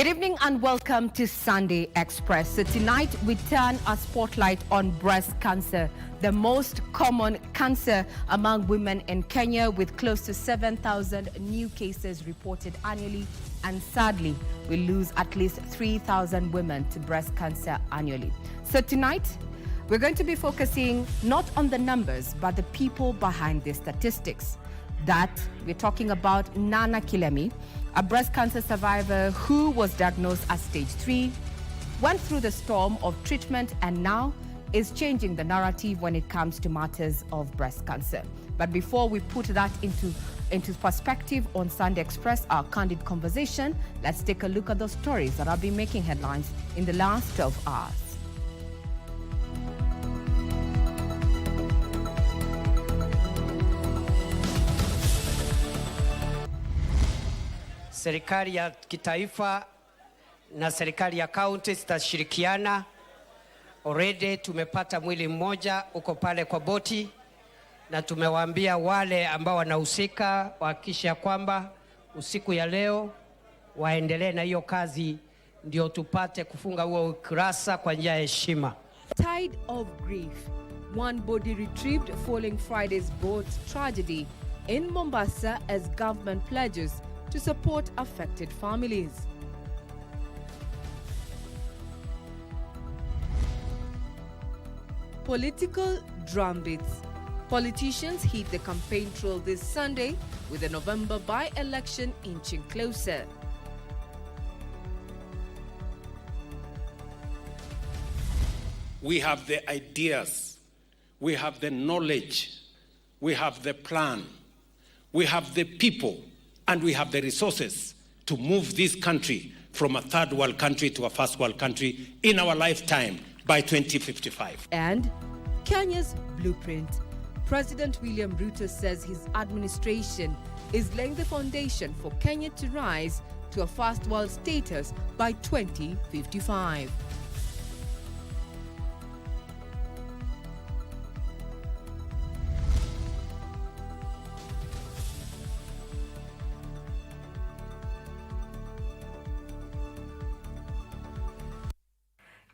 Good evening and welcome to Sunday Express. So tonight we turn our spotlight on breast cancer, the most common cancer among women in Kenya, with close to 7,000 new cases reported annually. And sadly, we lose at least 3,000 women to breast cancer annually. So tonight, we're going to be focusing not on the numbers, but the people behind the statistics. That we're talking about Nana Kilemi, a breast cancer survivor who was diagnosed as stage 3, went through the storm of treatment, and now is changing the narrative when it comes to matters of breast cancer. But before we put that into perspective on Sunday Express, our candid conversation, let's take a look at those stories that have been making headlines in the last 12 hours. Serikali ya kitaifa na serikali ya kaunti zitashirikiana. Already tumepata mwili mmoja uko pale kwa boti, na tumewaambia wale ambao wanahusika wahakikishe kwamba usiku ya leo waendelee na hiyo kazi, ndio tupate kufunga huo ukurasa kwa njia ya heshima. Tide of grief. One body retrieved following Friday's boat tragedy in Mombasa as government pledges to support affected families. Political drumbeats. Politicians hit the campaign trail this Sunday, with the November by-election inching closer. We have the ideas, we have the knowledge, we have the plan, we have the people, and we have the resources to move this country from a third world country to a first world country in our lifetime by 2055. And Kenya's blueprint. President William Ruto says his administration is laying the foundation for Kenya to rise to a first world status by 2055.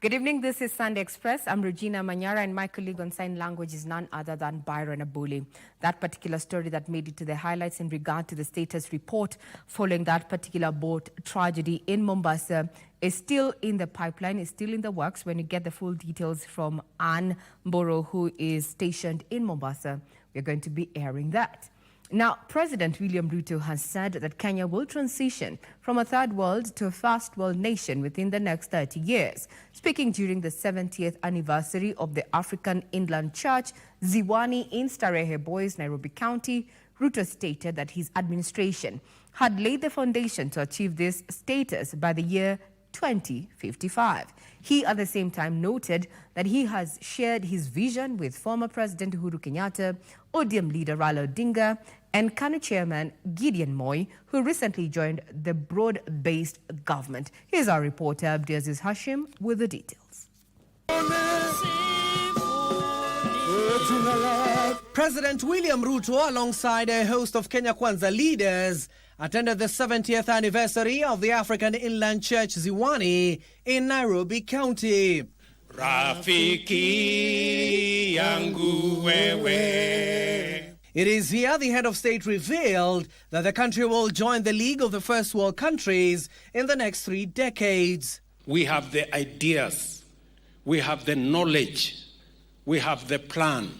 Good evening, this is Sunday Express. I'm Regina Manyara, and my colleague on sign language is none other than Byron Abuli. That particular story that made it to the highlights in regard to the status report following that particular boat tragedy in Mombasa is still in the pipeline, is still in the works. When you get the full details from Ann Mboro, who is stationed in Mombasa, we're going to be airing that. Now, President William Ruto has said that Kenya will transition from a third world to a first world nation within the next 30 years. Speaking during the 70th anniversary of the African Inland Church, Ziwani in Starehe Boys, Nairobi County, Ruto stated that his administration had laid the foundation to achieve this status by the year 2055. He at the same time noted that he has shared his vision with former President Uhuru Kenyatta, ODM leader Raila Odinga, and KANU chairman Gideon Moi, who recently joined the broad-based government. Here's our reporter Abdiaziz Hashim with the details. President William Ruto, alongside a host of Kenya Kwanza leaders, attended the 70th anniversary of the African Inland Church Ziwani in Nairobi County. Rafiki yangu wewe. It is here the head of state revealed that the country will join the League of the First World Countries in the next 3 decades. We have the ideas, we have the knowledge, we have the plan,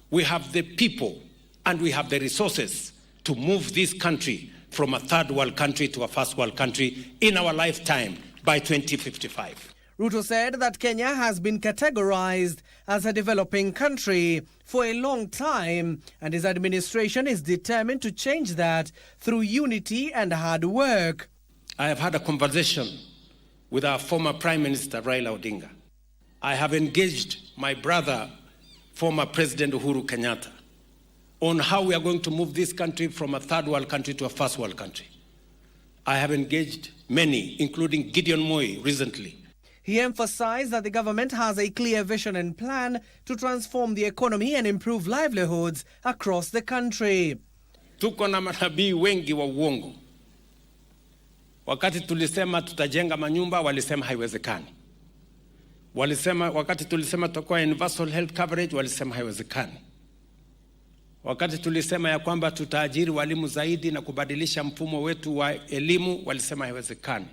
we have the people, and we have the resources to move this country from a third world country to a first world country in our lifetime by 2055. Ruto said that Kenya has been categorized as a developing country for a long time, and his administration is determined to change that through unity and hard work. I have had a conversation with our former Prime Minister Raila Odinga. I have engaged my brother, former President Uhuru Kenyatta, on how we are going to move this country from a third world country to a first world country. I have engaged many, including Gideon Moi recently. He emphasized that the government has a clear vision and plan to transform the economy and improve livelihoods across the country. Tuko na manabii wengi wa uongo. Wakati tulisema tutajenga manyumba, walisema haiwezekani. Wakati tulisema tutakuwa universal health coverage, walisema haiwezekani. Wakati tulisema ya kwamba tutaajiri walimu zaidi na kubadilisha mfumo wetu wa elimu, walisema haiwezekani.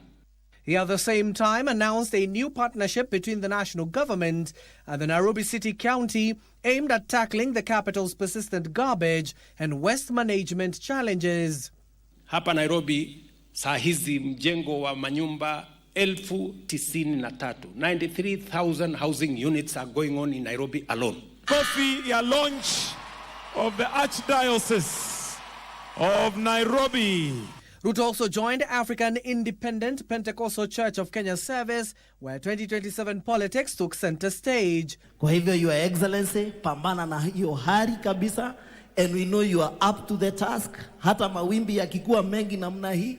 He at the same time announced a new partnership between the national government and the Nairobi City County aimed at tackling the capital's persistent garbage and waste management challenges. Hapa Nairobi, saa hizi mjengo wa manyumba 93,000 housing units are going on in Nairobi alone. Coffee ya launch of the Archdiocese of Nairobi. Ruto also joined African Independent Pentecostal Church of Kenya service, where 2027 politics took center stage. Kwa hivyo, Your Excellency, pambana na hiyo hari kabisa, and we know you are up to the task. Hata mawimbi yakikuwa mengi namna hii,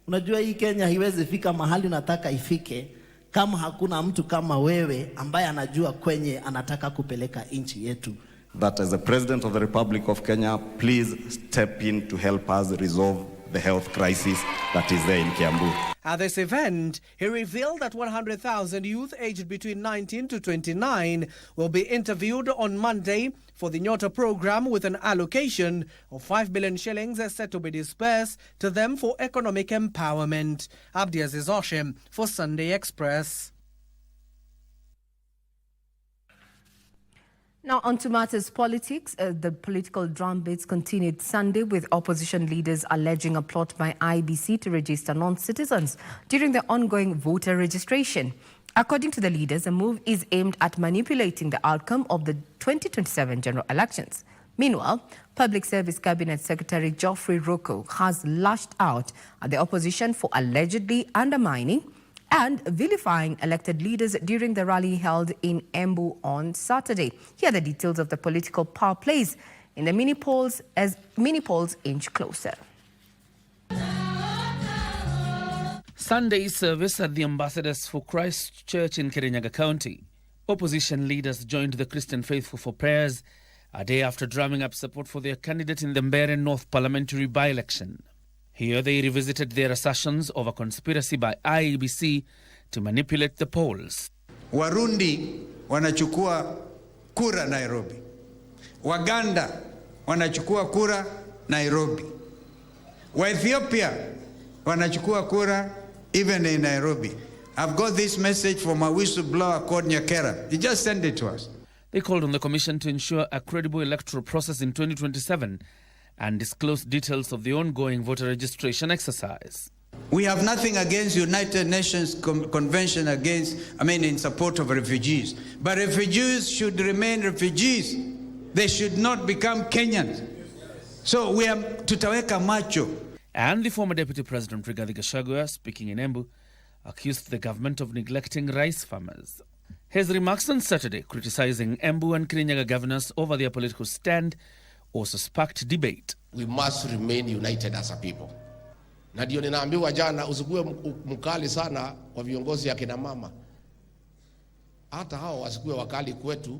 unajua hii Kenya haiwezi fika mahali unataka ifike kama hakuna mtu kama wewe ambaye anajua kwenye anataka kupeleka nchi yetu. That as the President of the Republic of Kenya, please step in to help us resolve the health crisis that is there in Kiambu. At this event, he revealed that 100,000 youth aged between 19 to 29 will be interviewed on Monday for the Nyota program, with an allocation of 5 billion shillings set to be dispersed to them for economic empowerment. Abdiaziz Oshem for Sunday Express. Now, on to matters politics. The political drumbeats continued Sunday, with opposition leaders alleging a plot by IBC to register non-citizens during the ongoing voter registration. According to the leaders, the move is aimed at manipulating the outcome of the 2027 general elections. Meanwhile, Public Service Cabinet Secretary Geoffrey Ruku has lashed out at the opposition for allegedly undermining and vilifying elected leaders during the rally held in Embu on Saturday. Here are the details of the political power plays in the mini polls as mini polls inch closer. Sunday's service at the Ambassadors for Christ Church in Kirinyaga County. Opposition leaders joined the Christian faithful for prayers a day after drumming up support for their candidate in the Mbeere North parliamentary by-election. Here they revisited their assertions of a conspiracy by IEBC to manipulate the polls. Warundi wanachukua kura Nairobi. Waganda wanachukua kura Nairobi. Wa Ethiopia wanachukua kura even in Nairobi. I've got this message from my whistleblower called Nyakera. He just sent it to us. They called on the commission to ensure a credible electoral process in 2027 and disclose details of the ongoing voter registration exercise. We have nothing against United Nations Convention in support of refugees. But refugees should remain refugees. They should not become Kenyans. So we are tutaweka macho. And the former Deputy President Rigathi Gachagua, speaking in Embu, accused the government of neglecting rice farmers. His remarks on Saturday criticizing Embu and Kirinyaga governors over their political stand also sparked debate. We must remain united as a people. Na ndio ninaambiwa jana usikuwe mkali sana kwa viongozi ya kina mama. Hata hao wasikuwe wakali kwetu.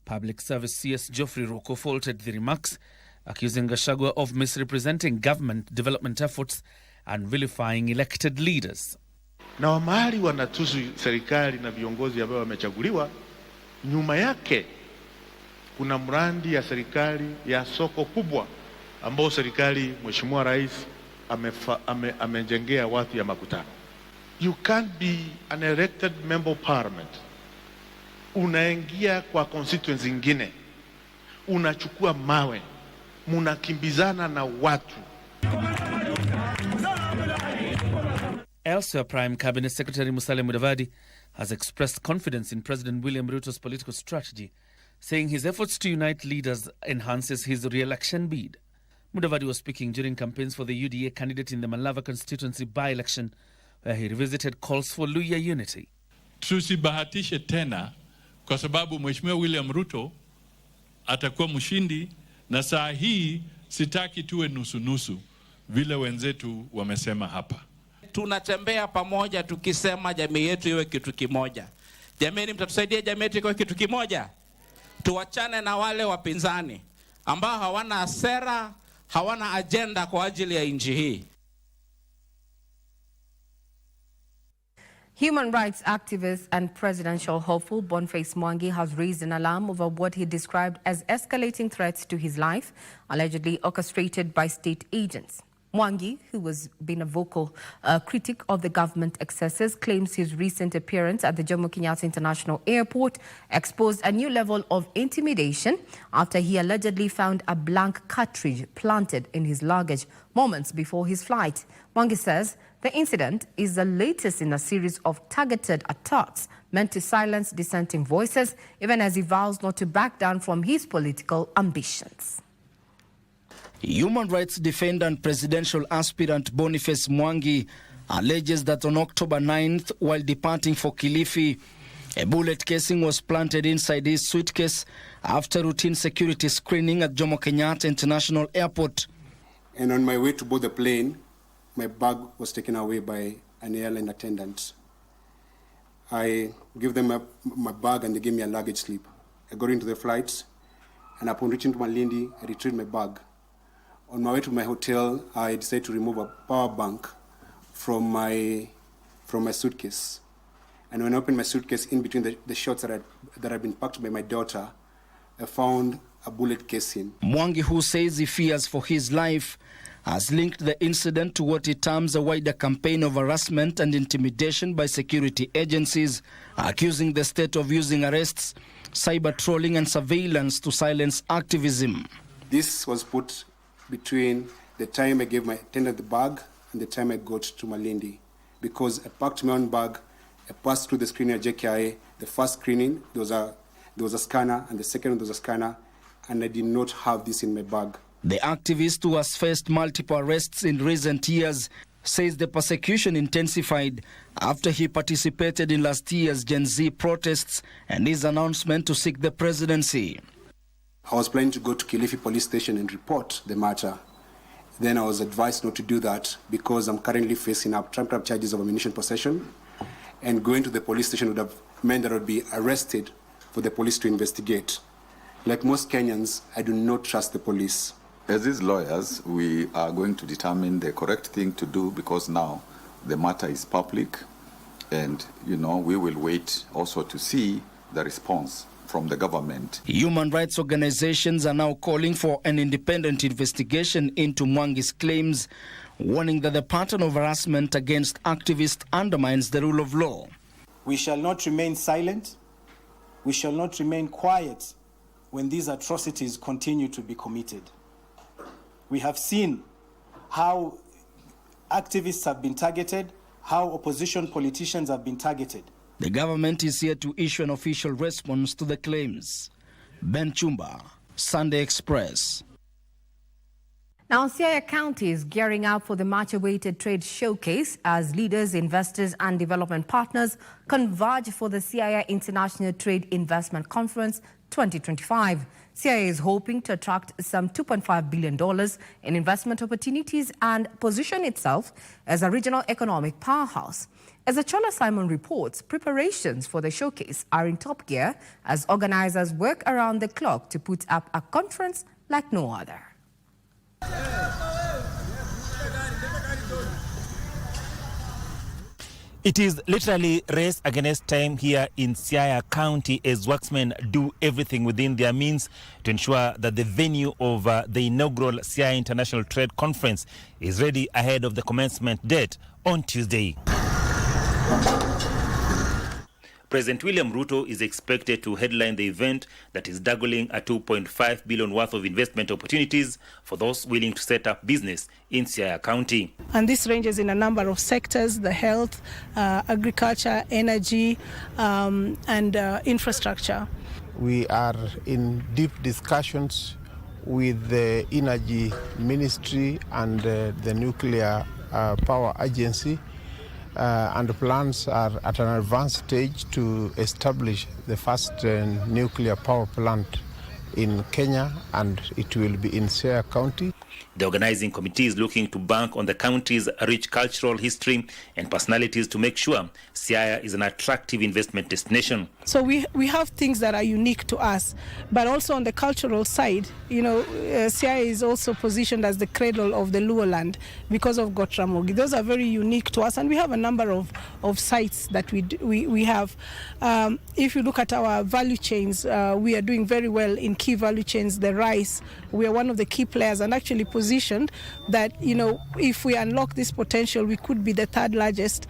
Public Service CS Geoffrey Ruku faulted the remarks, accusing Gachagua of misrepresenting government development efforts and vilifying elected leaders. Na wamahali wanatusu serikali na viongozi ambao wamechaguliwa, nyuma yake kuna mradi ya serikali ya soko kubwa ambao serikali Mheshimiwa Rais amejengea watu ya makutano. You can't be an elected member of parliament, unaingia kwa constituency nyingine, unachukua mawe, munakimbizana na watu. Elsewhere, Prime Cabinet Secretary Musalia Mudavadi has expressed confidence in President William Ruto's political strategy, saying his efforts to unite leaders enhances his re-election bid. Mudavadi was speaking during campaigns for the UDA candidate in the Malava constituency by-election, where he revisited calls for Luhya unity. Tusibahatishe tena kwa sababu Mheshimiwa William Ruto atakuwa mshindi, na saa hii sitaki tuwe nusu-nusu vile wenzetu wamesema hapa. Tunatembea pamoja tukisema jamii yetu iwe kitu kimoja. Jamii, mtatusaidia jamii yetu iwe kitu kimoja? Tuachane na wale wapinzani ambao hawana sera, hawana agenda kwa ajili ya nchi hii. Human rights activist and presidential hopeful Boniface Mwangi has raised an alarm over what he described as escalating threats to his life, allegedly orchestrated by state agents. Mwangi, who has been a vocal critic of the government excesses, claims his recent appearance at the Jomo Kenyatta International Airport exposed a new level of intimidation after he allegedly found a blank cartridge planted in his luggage moments before his flight. Mwangi says the incident is the latest in a series of targeted attacks meant to silence dissenting voices, even as he vows not to back down from his political ambitions. Human rights defender and presidential aspirant Boniface Mwangi alleges that on October 9th, while departing for Kilifi, a bullet casing was planted inside his suitcase after routine security screening at Jomo Kenyatta International Airport. And on my way to board the plane, my bag was taken away by an airline attendant. I gave them my bag and they gave me a luggage slip. I got into the flight, and upon reaching to Malindi, I retrieved my bag. On my way to my hotel, I decided to remove a power bank from my suitcase. And when I opened my suitcase, in between the shots that had been packed by my daughter, I found a bullet casing. Mwangi, who says he fears for his life, has linked the incident to what he terms a wider campaign of harassment and intimidation by security agencies, accusing the state of using arrests, cyber trolling and surveillance to silence activism. This was put between the time I gave my attendant the bag and the time I got to Malindi, because I packed my own bag, I passed through the screening at JKIA. The first screening, there was a scanner, and the second one, there was a scanner, and I did not have this in my bag. The activist, who has faced multiple arrests in recent years, says the persecution intensified after he participated in last year's Gen Z protests and his announcement to seek the presidency. I was planning to go to Kilifi police station and report the matter. Then I was advised not to do that because I'm currently facing up trumped up charges of ammunition possession, and going to the police station would have meant that I would be arrested for the police to investigate. Like most Kenyans, I do not trust the police. As these lawyers, we are going to determine the correct thing to do, because now the matter is public, and we will wait also to see the response from the government. Human rights organizations are now calling for an independent investigation into Mwangi's claims, warning that the pattern of harassment against activists undermines the rule of law. We shall not remain silent. We shall not remain quiet when these atrocities continue to be committed. We have seen how activists have been targeted, how opposition politicians have been targeted. The government is here to issue an official response to the claims. Ben Chumba, Sunday Express. Now, Siaya County is gearing up for the much-awaited trade showcase as leaders, investors and development partners converge for the Siaya International Trade Investment Conference 2025. Siaya is hoping to attract some $2.5 billion in investment opportunities and position itself as a regional economic powerhouse. As Achola Simon reports, preparations for the showcase are in top gear as organizers work around the clock to put up a conference like no other. It is literally race against time here in Siaya County as worksmen do everything within their means to ensure that the venue of the inaugural Siaya International Trade Conference is ready ahead of the commencement date on Tuesday. President William Ruto is expected to headline the event that is juggling a $2.5 billion worth of investment opportunities for those willing to set up business in Siaya County. And this ranges in a number of sectors: the health, agriculture, energy, and infrastructure. We are in deep discussions with the Energy Ministry and the Nuclear Power Agency. And the plans are at an advanced stage to establish the first nuclear power plant in Kenya, and it will be in Siaya County. The organizing committee is looking to bank on the county's rich cultural history and personalities to make sure Siaya is an attractive investment destination. So we have things that are unique to us, but also on the cultural side, Siaya is also positioned as the cradle of the Luo land because of Gotramogi. Those are very unique to us, and we have a number of sites that we have. If you look at our value chains, we are doing very well in key value chains. The rice, we are one of the key players, and actually positioned that, if we unlock this potential, we could be the third largest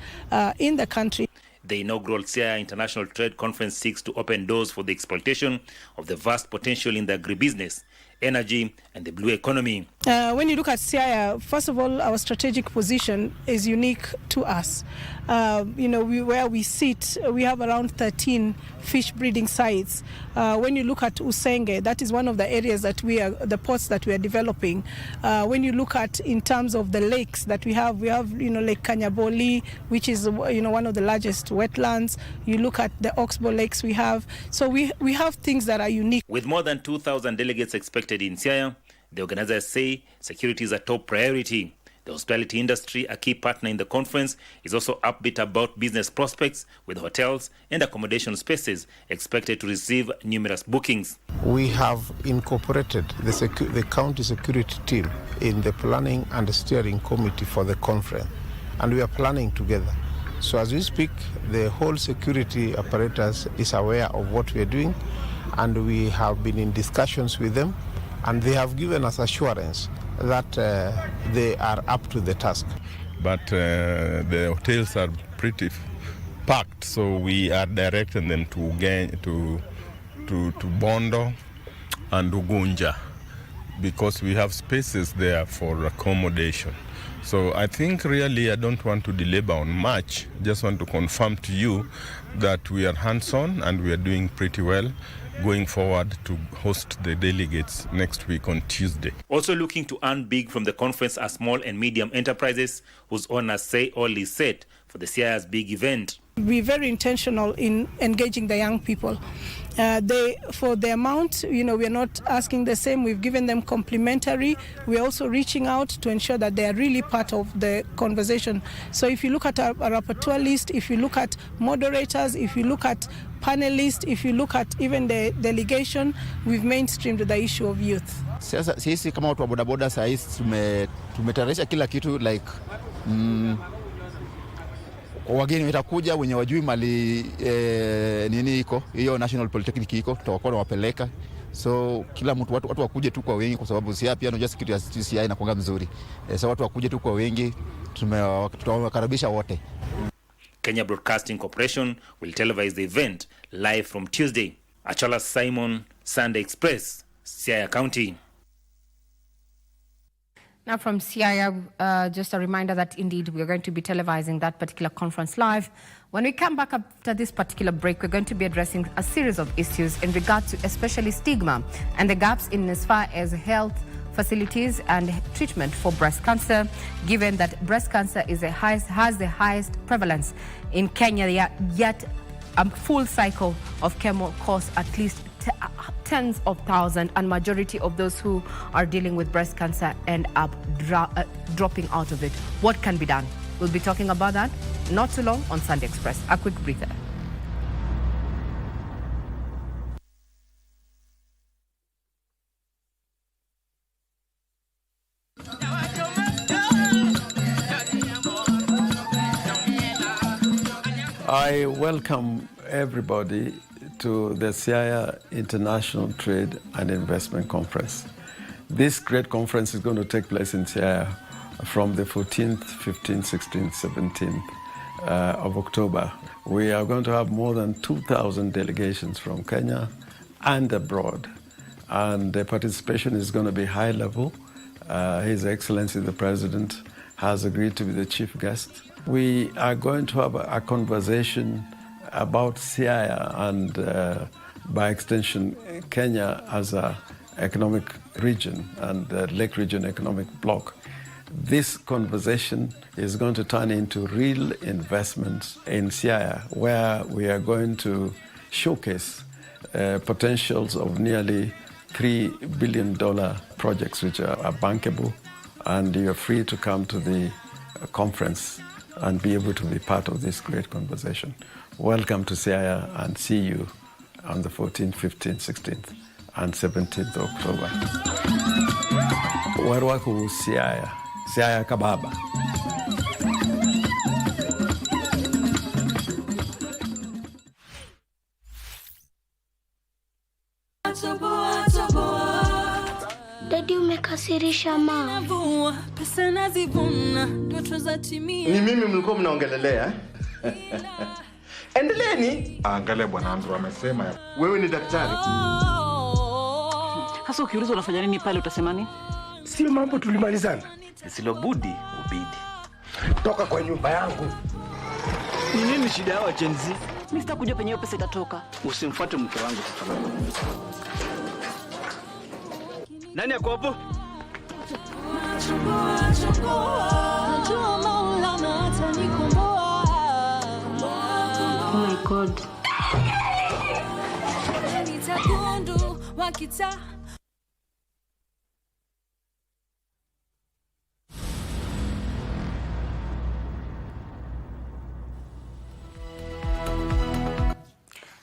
in the country. The inaugural Siaya International Trade Conference seeks to open doors for the exploitation of the vast potential in the agribusiness, energy, and the blue economy. When you look at Siaya, first of all, our strategic position is unique to us. Where we sit, we have around 13 fish breeding sites. When you look at Usenge, that is one of the areas that the ports that we are developing. When you look at in terms of the lakes that we have Lake Kanyaboli, which is one of the largest wetlands. You look at the Oxbow lakes we have. So we have things that are unique. With more than 2,000 delegates expected in Siaya, the organizers say security is a top priority. The hospitality industry, a key partner in the conference, is also upbeat about business prospects, with hotels and accommodation spaces expected to receive numerous bookings. We have incorporated the county security team in the planning and steering committee for the conference, and we are planning together. So as we speak, the whole security apparatus is aware of what we are doing, and we have been in discussions with them, and they have given us assurance that they are up to the task. But the hotels are pretty packed, so we are directing them to Bondo and Ugunja, because we have spaces there for accommodation. So I think really I don't want to delay on much. Just want to confirm to you that we are hands-on and we are doing pretty well, going forward to host the delegates next week on Tuesday. Also looking to earn big from the conference are small and medium enterprises, whose owners say all is set for the Siaya's big event. We're very intentional in engaging the young people. For the amount, we're not asking the same. We've given them complimentary. We're also reaching out to ensure that they are really part of the conversation. So if you look at our repertoire list, if you look at moderators, if you look at panelists, if you look at even the delegation, we've mainstreamed the issue of youth. Sisi kama watu wa bodaboda saa hizi tumetayarisha kila kitu wageni watakuja wenye wajui mali nini iko hiyo National Polytechnic iko, tutakuwa nawapeleka. So kila mtu watu wakuje tu kwa wengi, kwa sababu Siaya pia unajua security ya Siaya inakuwa mzuri. So watu wakuje tu kwa wengi, tunawakaribisha wote. Kenya Broadcasting Corporation will televise the event live from Tuesday. Achola Simon, Sunday Express, Siaya County. Now from Siaya, just a reminder that indeed we are going to be televising that particular conference live. When we come back after this particular break, we're going to be addressing a series of issues in regard to especially stigma and the gaps in as far as health facilities and treatment for breast cancer, given that breast cancer has the highest prevalence in Kenya, yet a full cycle of chemo costs at least tens of thousands, and majority of those who are dealing with breast cancer end up dropping out of it. What can be done? We'll be talking about that not too long on Sunday Express. A quick breather. I welcome everybody to the Siaya International Trade and Investment Conference. This great conference is going to take place in Siaya from the 14th, 15th, 16th, 17th of October. We are going to have more than 2,000 delegations from Kenya and abroad, and the participation is going to be high level. His Excellency the President has agreed to be the chief guest. We are going to have a conversation about Siaya and by extension Kenya as an economic region and the Lake Region economic bloc. This conversation is going to turn into real investments in Siaya, where we are going to showcase potentials of nearly $3 billion projects which are bankable, and you're free to come to the conference and be able to be part of this great conversation. Welcome to Siaya, and see you on the 14th, 15th, 16th, and 17th of October. Warwaku Siaya, Siaya Kababa. Dadi, umekasirisha mama. Ni mimi mlikuwa mnaongelelea? Endeleeni. Angalia bwana Andrew amesema. Wewe ni daktari. Hasa ukiulizwa unafanya nini pale utasema nini? Sio mambo tulimalizana. Silobudi ubidi. Toka kwa nyumba yangu. Ni nini shida yao Gen Z? Mimi sitakujua penye pesa itatoka. Usimfuate mke wangu tafadhali. Nani yako hapo? Oh my God.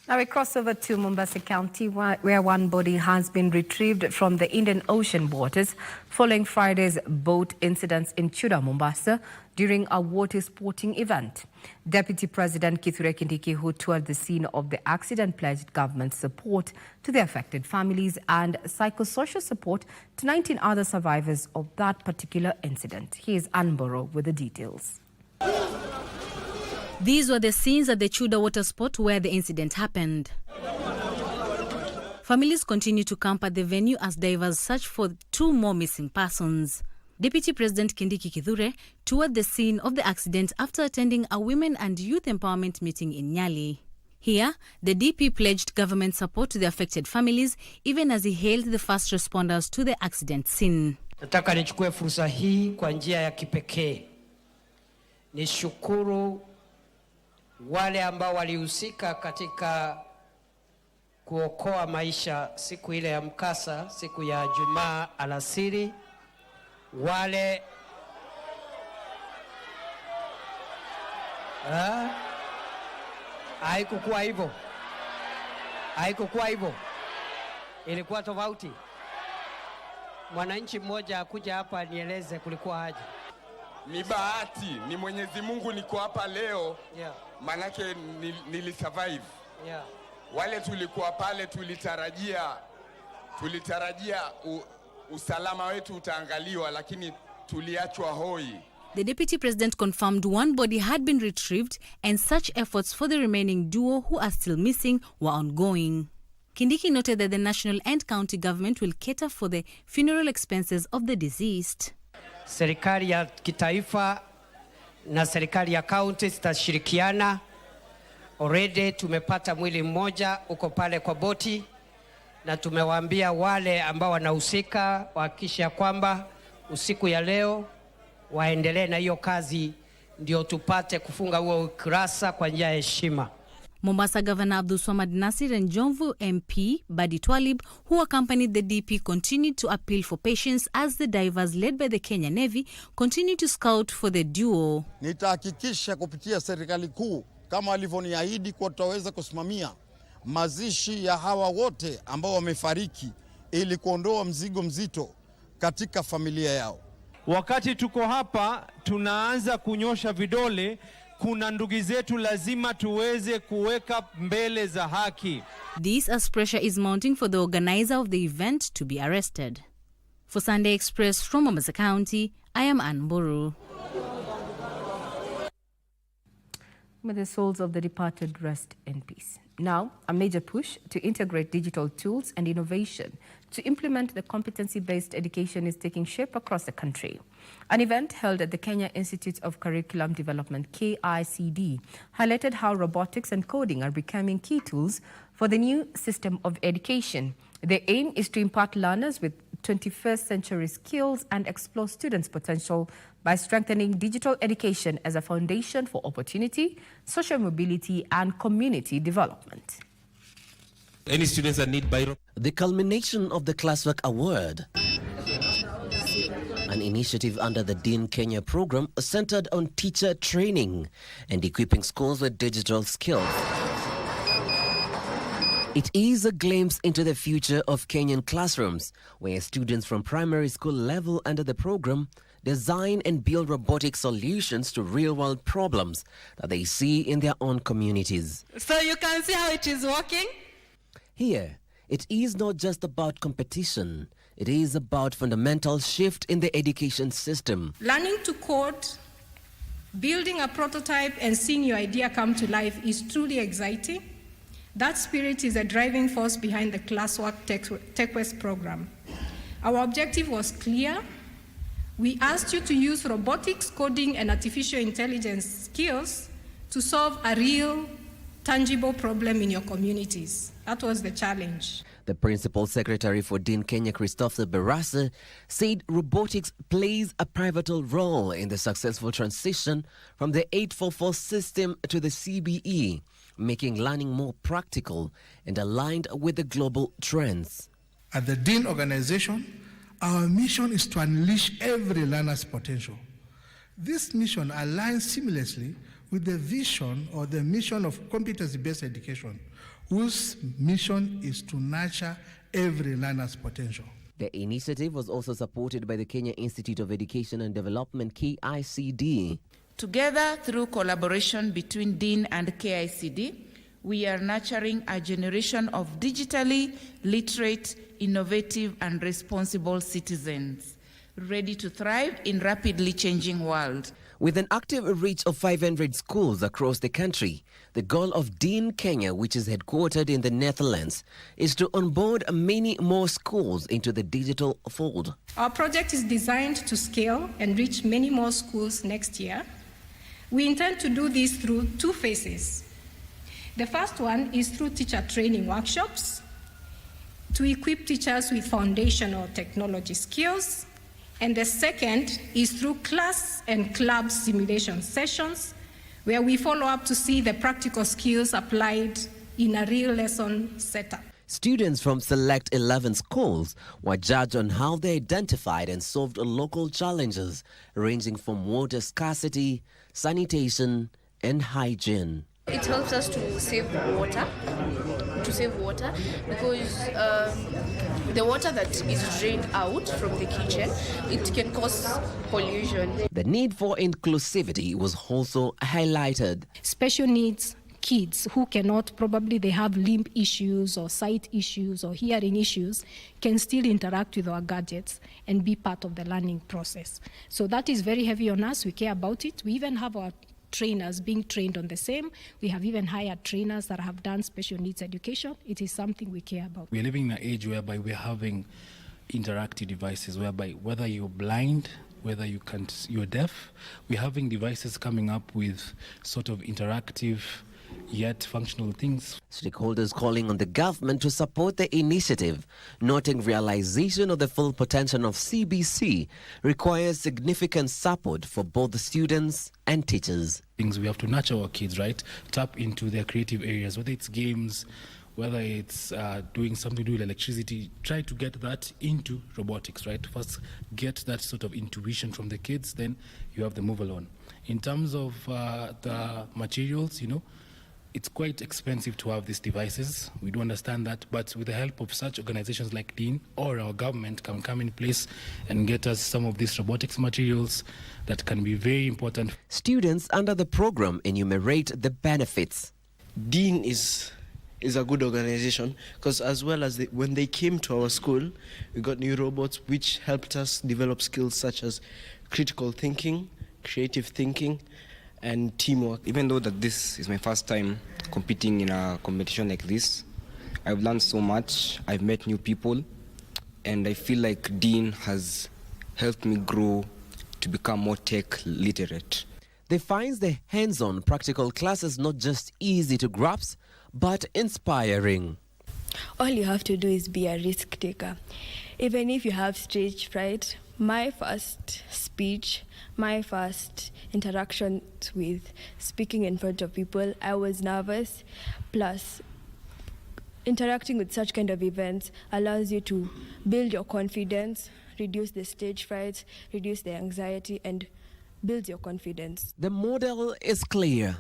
Now we cross over to Mombasa County, where one body has been retrieved from the Indian Ocean waters following Friday's boat incidents in Chuda, Mombasa, during a water sporting event. Deputy President Kithure Kindiki, who toured the scene of the accident, pledged government support to the affected families and psychosocial support to 19 other survivors of that particular incident. Here's Anboro with the details. These were the scenes at the Chuda water spot where the incident happened. Families continue to camp at the venue as divers search for 2 more missing persons. Deputy President Kindiki Kithure toured the scene of the accident after attending a women and youth empowerment meeting in Nyali. Here, the DP pledged government support to the affected families, even as he hailed the first responders to the accident scene. Nataka nichukue fursa hii kwa njia ya kipekee nishukuru wale ambao walihusika katika kuokoa maisha siku ile ya mkasa, siku ya Jumaa alasiri. Wale haikukuwa hivyo. Haikukuwa hivyo. Ilikuwa tofauti. Mwananchi mmoja akuja hapa nieleze kulikuwa aje. Ni bahati, ni Mwenyezi Mungu niko hapa leo. Yeah. Manake nilisurvive. Yeah. Wale tulikuwa pale tulitarajia usalama wetu utaangaliwa, lakini tuliachwa hoi. The Deputy President confirmed one body had been retrieved and such efforts for the remaining duo who are still missing were ongoing. Kindiki noted that the national and county government will cater for the funeral expenses of the deceased. Serikali ya kitaifa na serikali ya county zitashirikiana. Already tumepata mwili mmoja uko pale kwa boti, na tumewaambia wale ambao wanahusika wahakikisha kwamba usiku ya leo waendelee na hiyo kazi, ndio tupate kufunga huo ukurasa kwa njia ya heshima. Mombasa Governor Abdul Swamad Nasir and Jomvu MP Badi Twalib, who accompanied the DP, continued to appeal for patience as the divers led by the Kenya Navy continue to scout for the duo. Nitahakikisha kupitia serikali kuu kama walivyoniahidi kwa tutaweza kusimamia mazishi ya hawa wote ambao wamefariki ili kuondoa mzigo mzito katika familia yao. Wakati tuko hapa tunaanza kunyosha vidole, kuna ndugu zetu lazima tuweze kuweka mbele za haki. This as pressure is mounting for the organizer of the event to be arrested. For Sunday Express from Mombasa County, I am Ann Buru. May the souls of the departed rest in peace. Now, a major push to integrate digital tools and innovation to implement the competency-based education is taking shape across the country. An event held at the Kenya Institute of Curriculum Development, KICD, highlighted how robotics and coding are becoming key tools for the new system of education. The aim is to impart learners with 21st century skills and explore students' potential by strengthening digital education as a foundation for opportunity, social mobility, and community development. Any students that need biro? The culmination of the Classwork Award, an initiative under the Dean Kenya program centered on teacher training and equipping schools with digital skills. It is a glimpse into the future of Kenyan classrooms, where students from primary school level under the program design and build robotic solutions to real-world problems that they see in their own communities. So you can see how it is working? Here, it is not just about competition. It is about fundamental shift in the education system. Learning to code, building a prototype and seeing your idea come to life is truly exciting. That spirit is a driving force behind the Classwork TechWest program. Our objective was clear. We asked you to use robotics, coding, and artificial intelligence skills to solve a real, tangible problem in your communities. That was the challenge. The Principal Secretary for Dean Kenya, Christopher Barasa, said robotics plays a pivotal role in the successful transition from the 844 system to the CBE, making learning more practical and aligned with the global trends. At the Dean organization, our mission is to unleash every learner's potential. This mission aligns seamlessly with the vision or the mission of competency-based education, whose mission is to nurture every learner's potential. The initiative was also supported by the Kenya Institute of Education and Development, KICD. Together, through collaboration between Dean and KICD, we are nurturing a generation of digitally literate, innovative, and responsible citizens, ready to thrive in a rapidly changing world. With an active reach of 500 schools across the country, the goal of Dean Kenya, which is headquartered in the Netherlands, is to onboard many more schools into the digital fold. Our project is designed to scale and reach many more schools next year. We intend to do this through two phases. The first one is through teacher training workshops to equip teachers with foundational technology skills. And the second is through class and club simulation sessions, where we follow up to see the practical skills applied in a real lesson setup. Students from select 11 schools were judged on how they identified and solved local challenges, ranging from water scarcity, sanitation, and hygiene. It helps us to save water, because the water that is drained out from the kitchen, it can cause pollution. The need for inclusivity was also highlighted. Special needs kids who cannot, probably they have limb issues or sight issues or hearing issues, can still interact with our gadgets and be part of the learning process. So that is very heavy on us. We care about it. We even have our trainers being trained on the same. We have even hired trainers that have done special needs education. It is something we care about. We're living in an age whereby we're having interactive devices, whereby whether you're blind, whether you're deaf, we're having devices coming up with sort of interactive yet functional things. Stakeholders calling on the government to support the initiative, noting realization of the full potential of CBC requires significant support for both the students and teachers. Things we have to nurture our kids, right? Tap into their creative areas, whether it's games, whether it's doing something to do with electricity, try to get that into robotics, right? First, get that sort of intuition from the kids, then you have the move along. In terms of the materials, it's quite expensive to have these devices. We do understand that, but with the help of such organizations like DEAN or our government can come in place and get us some of these robotics materials that can be very important. Students under the program enumerate the benefits. DEAN is a good organization because as well as when they came to our school, we got new robots which helped us develop skills such as critical thinking, creative thinking, and teamwork. Even though that this is my first time competing in a competition like this, I've learned so much, I've met new people, and I feel like DEAN has helped me grow to become more tech literate. They find the hands-on practical classes not just easy to grasp, but inspiring. All you have to do is be a risk taker. Even if you have stage fright, my first speech, my first interaction with speaking in front of people, I was nervous. Plus, interacting with such kind of events allows you to build your confidence, reduce the stage frights, reduce the anxiety, and build your confidence. The model is clear.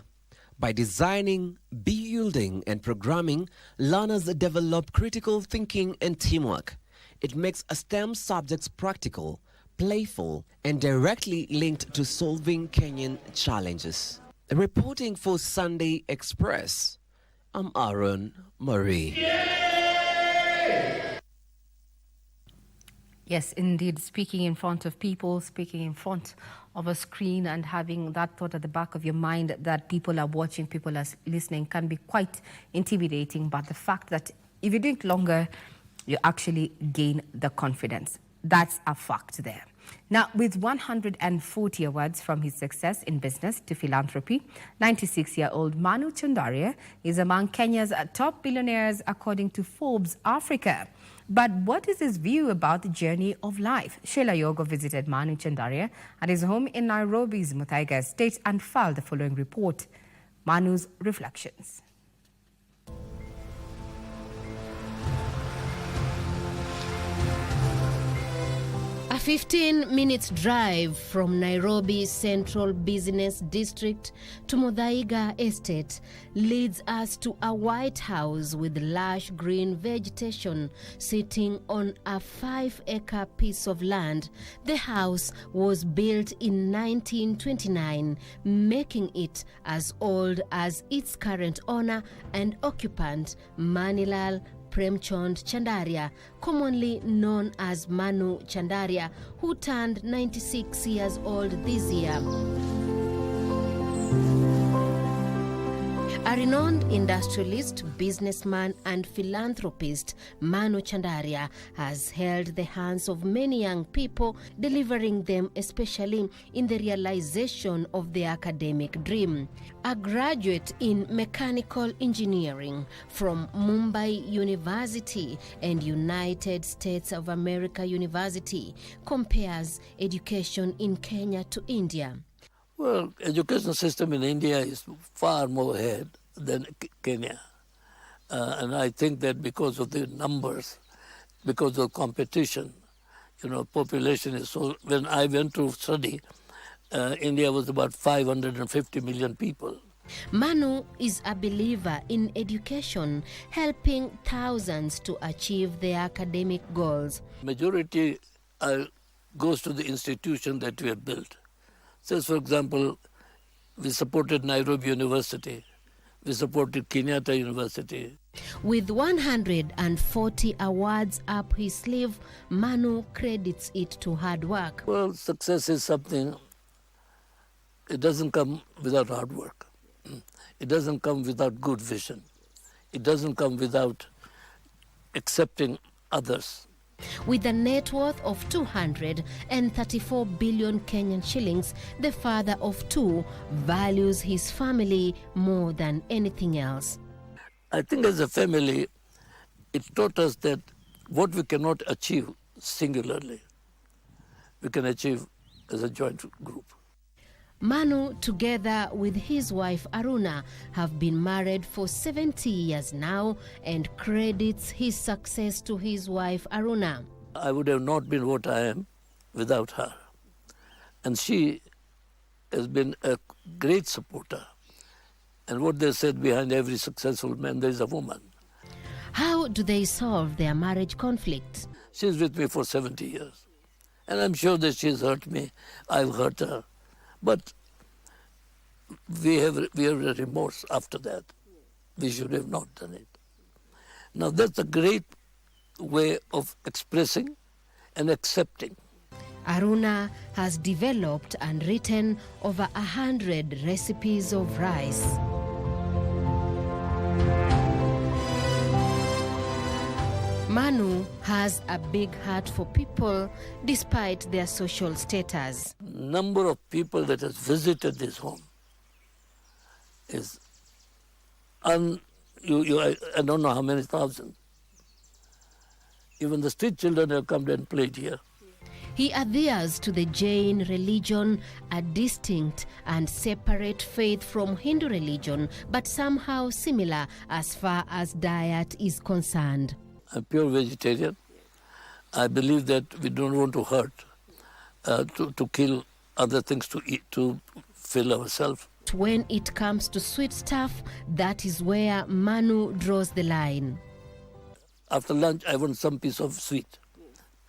By designing, building, and programming, learners develop critical thinking and teamwork. It makes STEM subjects practical, playful, and directly linked to solving Kenyan challenges. Reporting for Sunday Express, I'm Aaron Marie. Yes, indeed, speaking in front of people, speaking in front of a screen and having that thought at the back of your mind that people are watching, people are listening can be quite intimidating. But the fact that if you do it longer, you actually gain the confidence. That's a fact there. Now, with 140 awards from his success in business to philanthropy, 96-year-old Manu Chandaria is among Kenya's top billionaires according to Forbes Africa. But what is his view about the journey of life? Sheila Yogo visited Manu Chandaria at his home in Nairobi's Muthaiga Estate and filed the following report. Manu's reflections. A 15-minute drive from Nairobi's Central Business District to Muthaiga Estate leads us to a White House with lush green vegetation sitting on a 5-acre piece of land. The house was built in 1929, making it as old as its current owner and occupant, Manilal Premchand Chandaria, commonly known as Manu Chandaria, who turned 96 years old this year. A renowned industrialist, businessman, and philanthropist, Manu Chandaria has held the hands of many young people, delivering them especially in the realization of their academic dream. A graduate in mechanical engineering from Mumbai University and United States of America University, compares education in Kenya to India. Well, education system in India is far more ahead than Kenya. And I think that because of the numbers, because of competition, population is so... When I went to study, India was about 550 million people. Manu is a believer in education, helping thousands to achieve their academic goals. Majority goes to the institution that we have built. So, for example, we supported Nairobi University. We supported Kenyatta University. With 140 awards up his sleeve, Manu credits it to hard work. Well, success is something, it doesn't come without hard work. It doesn't come without good vision. It doesn't come without accepting others. With a net worth of 234 billion Kenyan shillings, the father of two values his family more than anything else. I think as a family, it taught us that what we cannot achieve singularly, we can achieve as a joint group. Manu, together with his wife Aruna, have been married for 70 years now and credits his success to his wife Aruna. I would have not been what I am without her. And she has been a great supporter. And what they said, behind every successful man, there is a woman. How do they solve their marriage conflicts? She's with me for 70 years. And I'm sure that she's hurt me. I've hurt her. But we have a remorse after that. We should have not done it. Now that's a great way of expressing and accepting. Aruna has developed and written over 100 recipes of rice. Manu has a big heart for people despite their social status. Number of people that has visited this home is, I don't know how many thousands. Even the street children have come and played here. He adheres to the Jain religion, a distinct and separate faith from Hindu religion, but somehow similar as far as diet is concerned. I'm pure vegetarian. I believe that we don't want to hurt, to kill other things to eat, to fill ourselves. When it comes to sweet stuff, that is where Manu draws the line. After lunch, I want some piece of sweet.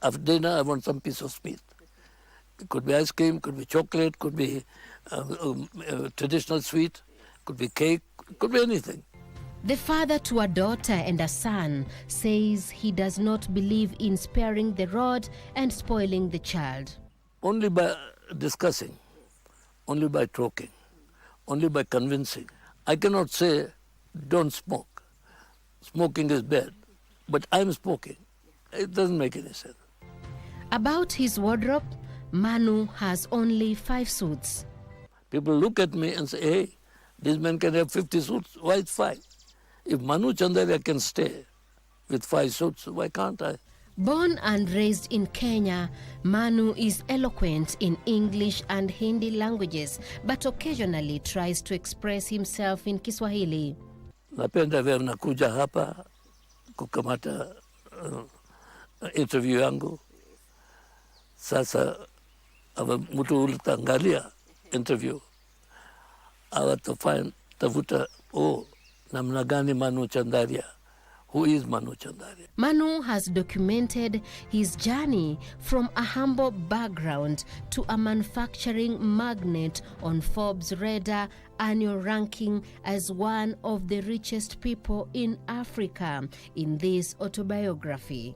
After dinner, I want some piece of sweet. It could be ice cream, could be chocolate, could be traditional sweet, could be cake, could be anything. The father to a daughter and a son says he does not believe in sparing the rod and spoiling the child. Only by discussing, only by talking, only by convincing. I cannot say, don't smoke. Smoking is bad, but I'm smoking. It doesn't make any sense. About his wardrobe, Manu has only 5 suits. People look at me and say, hey, this man can have 50 suits. Why it's 5? If Manu Chandaria can stay with 5 suits, why can't I? Born and raised in Kenya, Manu is eloquent in English and Hindi languages, but occasionally tries to express himself in Kiswahili. Napenda vya nakuja hapa kukamata interview yangu. Sasa mtu ulitangalia interview tafuta namna gani Manu Chandaria. Who is Manu Chandaria? Manu has documented his journey from a humble background to a manufacturing magnate on Forbes' radar annual ranking as one of the richest people in Africa in this autobiography.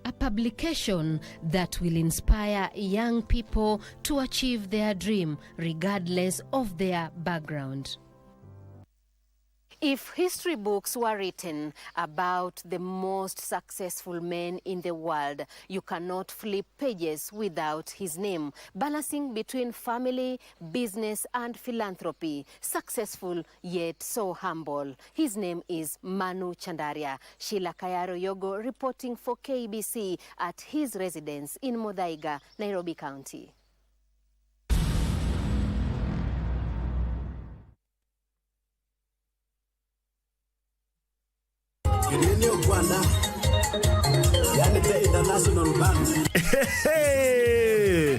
A publication that will inspire young people to achieve their dream regardless of their background. If history books were written about the most successful men in the world, you cannot flip pages without his name. Balancing between family, business, and philanthropy. Successful yet so humble. His name is Manu Chandaria. Sheila Kayaro Yogo reporting for KBC at his residence in Muthaiga, Nairobi County.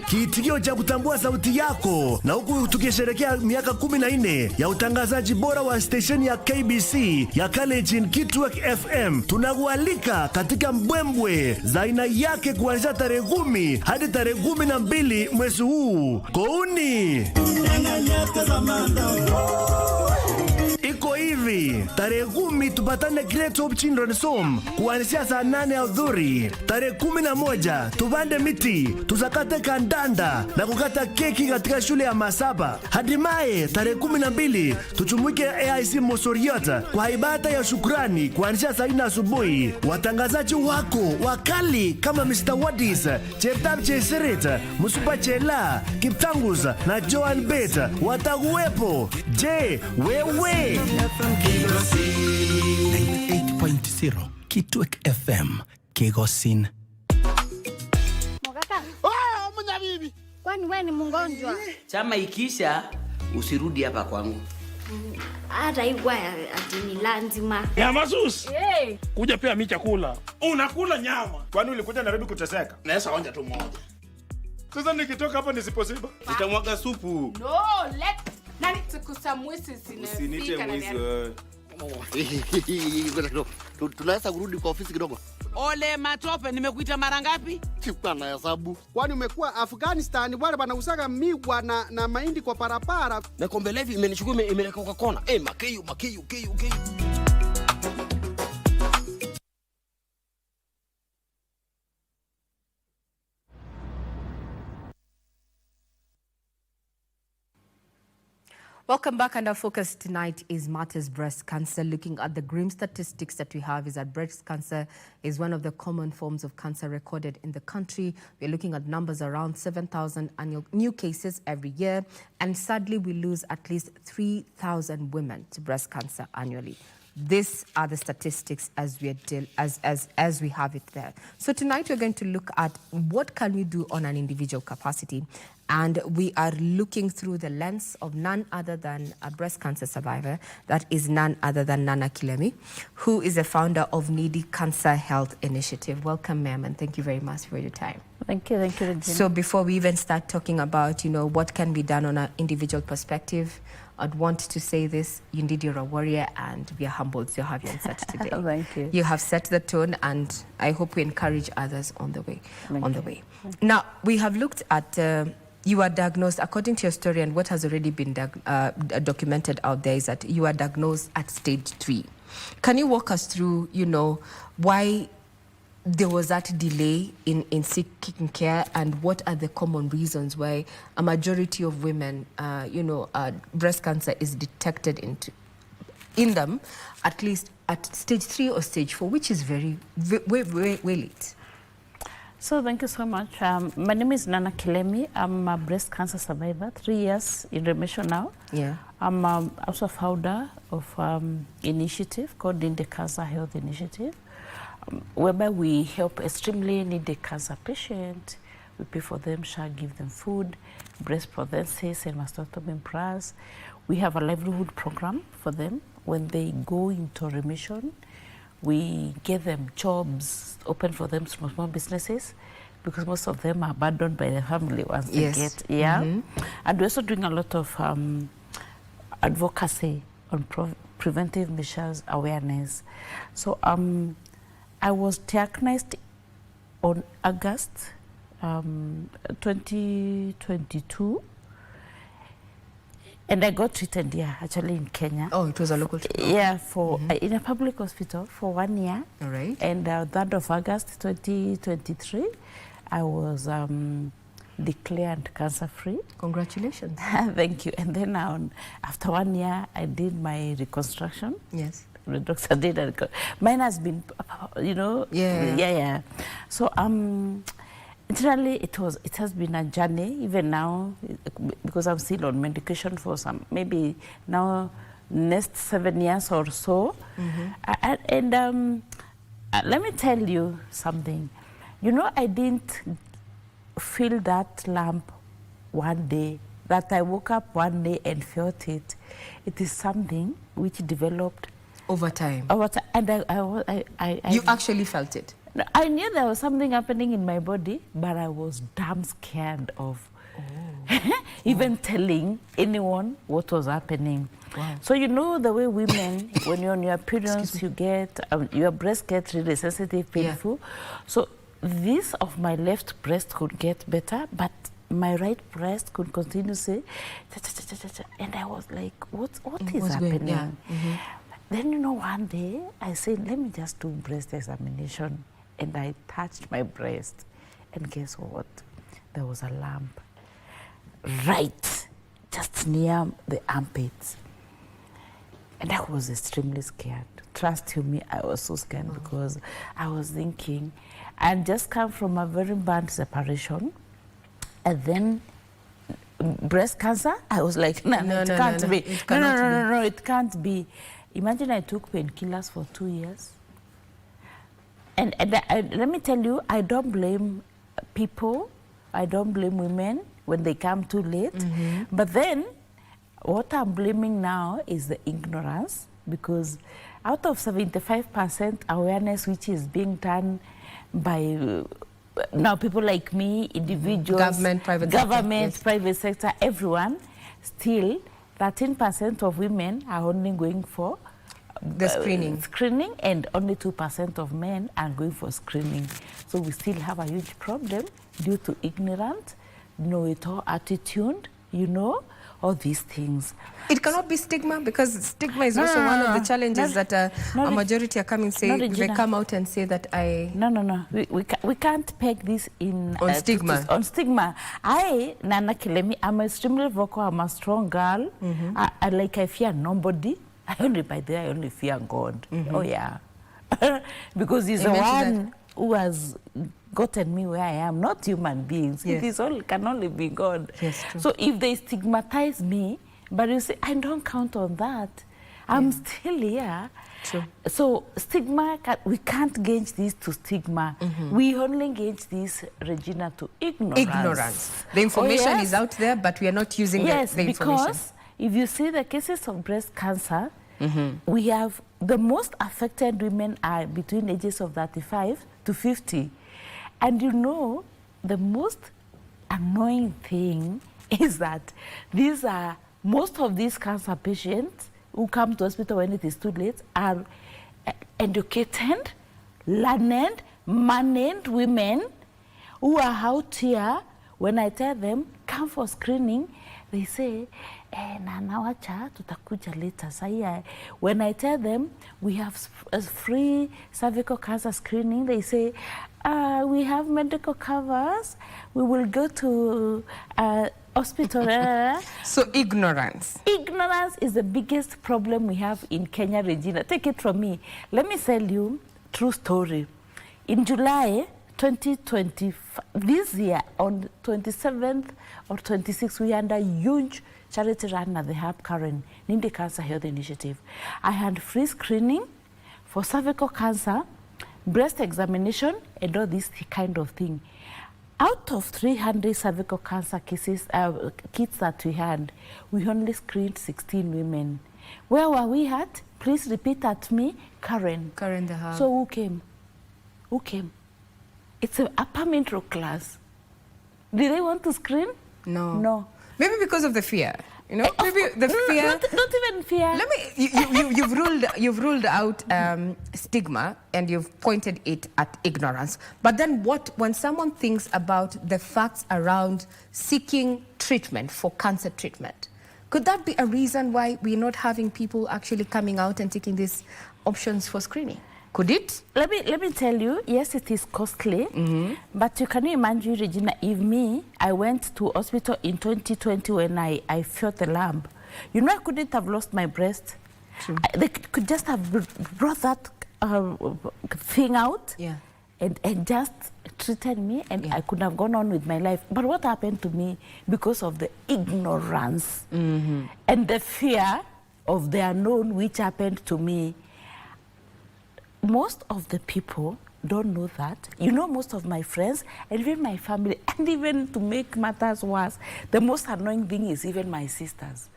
Kiitikio cha kutambua sauti yako, na huku tukisherehekea miaka 14 ya utangazaji bora wa stesheni ya KBC ya Kalenjin Kitwek FM, tunakualika katika mbwembwe za aina yake kuanzia tarehe 10 hadi tarehe 12 mwezi huu. Kouni iko hivi: tarehe 10 tupatane Great Hope Children's Home kuanzia saa 8 ya udhuri. Tarehe 11 tupande miti, tusakate kandanda na kukata keki katika shule ya Masaba. Hatimaye tarehe 12 tuchumuke AIC Mosoriota kwa ibada ya shukrani kuanzia saa 4 asubuhi. Watangazaji wako wakali kama Mr. Wadis, Cheptab Chesirit, Musupa Chela, Kiptangus na Joan Bet watakuwepo. Je, wewe? 98.0 Kitwek FM Kegosin. Mogaka. Mnyabibi. Kwani wewe ni mgonjwa? Chama ikisha usirudi hapa kwangu. Hata hivyo ati ni lazima. Ya masus. Hey. Kuja pia mimi chakula. Unakula nyama. Kwani ulikuja Nairobi kuteseka? Naweza onja tu moja. Sasa nikitoka hapa nisiposiba, nitamwaga supu. No, nani tukusamwisi Usinite mwizi. Tunaweza kurudi kwa ofisi kidogo. Ole Matope, nimekuita mara ngapi? Sikuwa hesabu. Kwani umekuwa Afghanistan wale wanausaga migwa na mahindi kwa parapara. Na kombelevi imenichukua imeleka kwa kona. Makeyu. Welcome back, and our focus tonight is Matters Breast Cancer. Looking at the grim statistics that we have is that breast cancer is one of the common forms of cancer recorded in the country. We're looking at numbers around 7,000 new cases every year, and sadly we lose at least 3,000 women to breast cancer annually. These are the statistics as we have it there. So tonight we're going to look at what can we do on an individual capacity, and we are looking through the lens of none other than a breast cancer survivor, that is none other than Nana Kilemi, who is the founder of Needy Cancer Health Initiative. Welcome, ma'am, and thank you very much for your time. Thank you, Regina. So before we even start talking about, what can be done on an individual perspective, I'd want to say this: indeed, you're a warrior, and we are humbled to have you on set today. Thank you. You have set the tone, and I hope we encourage others on the way. Now, we have looked at. You are diagnosed, according to your story, and what has already been documented out there is that you are diagnosed at stage 3. Can you walk us through, why there was that delay in seeking care, and what are the common reasons why a majority of women, breast cancer is detected in them, at least at stage 3 or stage 4, which is very late. So thank you so much. My name is Nana Kilemi. I'm a breast cancer survivor, 3 years in remission now. Yeah. I'm also founder of initiative called the Cancer Health Initiative, whereby we help extremely needy cancer patients. We pay for them, shall give them food, breast prosthesis, and mastectomy implants. We have a livelihood program for them. When they go into remission, we give them jobs, open for them small businesses, because most of them are abandoned by their family once they get. And we're also doing a lot of advocacy on preventive measures awareness. So I was diagnosed on August 2022, and I got treated here, actually in Kenya. Oh, it was a local treatment? Yeah, in a public hospital for 1 year. All right. And 3rd of August 2023, I was declared cancer-free. Congratulations. Thank you. And then after 1 year, I did my reconstruction. Yes. The doctor did it. Mine has been, Yeah. So literally, it has been a journey, even now, because I'm still on medication for maybe now next 7 years or so. And let me tell you something. I didn't feel that lump one day, that I woke up one day and felt it. It is something which developed over time. And you actually felt it? I knew there was something happening in my body, but I was damn scared of even telling anyone what was happening. Wow. So the way women, when you're on your periods, you get, your breast gets really sensitive, painful. Yeah. So this of my left breast could get better, but my right breast could continue to say, and I was like, what is happening? Yeah. Then, one day I said, let me just do breast examination. And I touched my breast. And guess what? There was a lump right just near the armpits. And I was extremely scared. Trust you me, I was so scared because I was thinking, I had just come from a very bad separation. And then breast cancer, I was like, no, it can't be. No, it can't be. Imagine I took painkillers for 2 years. And let me tell you, I don't blame people. I don't blame women when they come too late. But then, what I'm blaming now is the ignorance, because out of 75% awareness which is being done by now people like me, individuals, government, private sector, everyone, still 13% of women are only going for the screening, and only 2% of men are going for screening. So we still have a huge problem due to ignorance, know-it-all attitude, all these things. It cannot be stigma, because stigma is also one of the challenges that a majority are coming say. They come out and say that we can't peg this in on stigma. On stigma. Nana Kilemi, I'm extremely vocal. I'm a strong girl. I fear nobody. I only fear God. Oh yeah, because He's the one who has gotten me where I am, not human beings. Yes. It can only be God. Yes, true. So if they stigmatize me, but you say, I don't count on that. I'm still here. True. So stigma, we can't gauge this to stigma. We only gauge this, Regina, to ignorance. The information is out there, but we are not using the information. Because if you see the cases of breast cancer, we have the most affected women are between ages of 35 to 50. And you know, the most annoying thing is that most of these cancer patients who come to hospital when it is too late are educated, learned, managed women who are out here. When I tell them, come for screening, they say, Nana wacha, tutakuja later. So when I tell them, we have a free cervical cancer screening, they say, we have medical covers, we will go to hospital. So ignorance. Ignorance is the biggest problem we have in Kenya, Regina. Take it from me. Let me tell you true story. In July 2020, this year, on 27th or 26th, we had a huge charity run at the Hub Karen, Nindi Cancer Health Initiative. I had free screening for cervical cancer, breast examination, and all this kind of thing. Out of 300 cervical cancer cases, kits that we had, we only screened 16 women. Where were we at? Please repeat at me. Karen. Karen the Hub. So who came? Who came? It's an upper middle class. Did they want to screen? No. No. Maybe because of the fear. You know, maybe the fear. Not even fear. Let me. You've ruled out stigma, and you've pointed it at ignorance. But then, when someone thinks about the facts around seeking treatment for cancer treatment, could that be a reason why we're not having people actually coming out and taking these options for screening? Could it? Let me tell you, yes, it is costly, but you can imagine, Regina, if I went to hospital in 2020 when I felt the lump. You know, I couldn't have lost my breast. True. They could just have brought that thing out and just treated me, and I could have gone on with my life. But what happened to me because of the ignorance and the fear of the unknown, which happened to me? Most of the people don't know that. You know, most of my friends, and even my family, and even to make matters worse, the most annoying thing is even my sisters.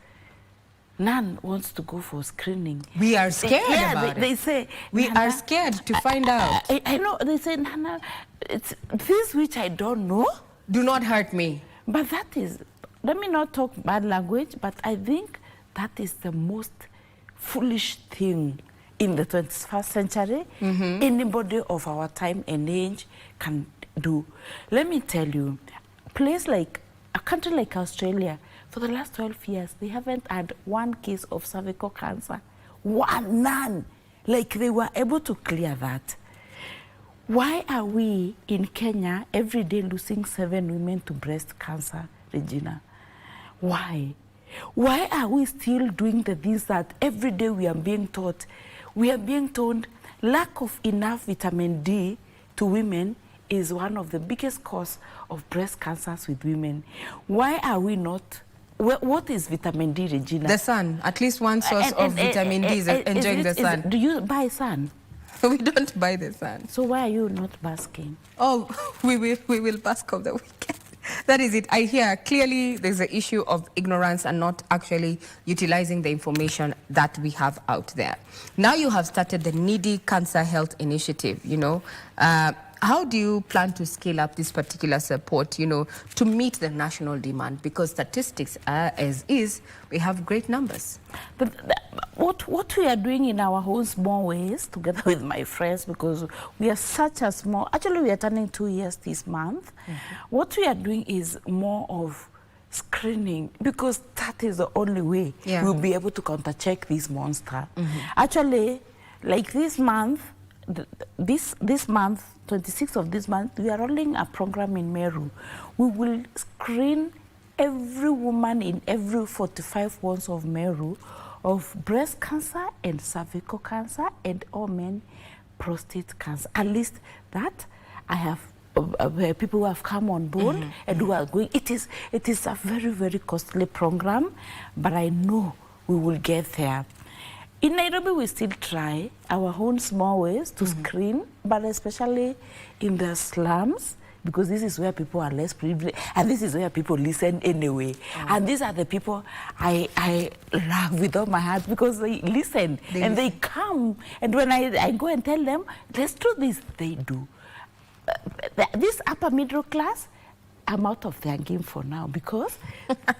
None wants to go for screening. We are scared about it. They say, we are scared to find out. I know, they say, Nana, it's this which I don't know. Do not hurt me. But that is, let me not talk bad language, but I think that is the most foolish thing in the 21st century, anybody of our time and age can do. Let me tell you, a country like Australia, for the last 12 years, they haven't had one case of cervical cancer. None. Like they were able to clear that. Why are we in Kenya every day losing 7 women to breast cancer, Regina? Why? Why are we still doing the things that every day we are being taught? We are being told lack of enough vitamin D to women is one of the biggest cause of breast cancers with women. Why are we not? What is vitamin D, Regina? The sun. At least one source of vitamin D is enjoying the sun. Do you buy sun? We don't buy the sun. So why are you not basking? Oh, we will bask on the weekend. That is it. I hear clearly there's an issue of ignorance and not actually utilizing the information that we have out there. Now you have started the Needy Cancer Health Initiative, you know. How do you plan to scale up this particular support, you know, to meet the national demand? Because statistics as is, we have great numbers. But what we are doing in our own small ways, together with my friends, because we are such a small, actually we are turning 2 years this month. What we are doing is more of screening, because that is the only way we'll be able to counter-check this monster. Actually, like this month, this month, 26th of this month, we are rolling a program in Meru. We will screen every woman in every 45 wards of Meru of breast cancer and cervical cancer and all men prostate cancer. At least that I have people who have come on board and who are going. It is a very, very costly program, but I know we will get there. In Nairobi, we still try our own small ways to screen, but especially in the slums, because this is where people are less privileged, and this is where people listen anyway. And these are the people I love with all my heart, because they listen and they come. And when I go and tell them, let's do this, they do. This upper middle class, I'm out of their game for now because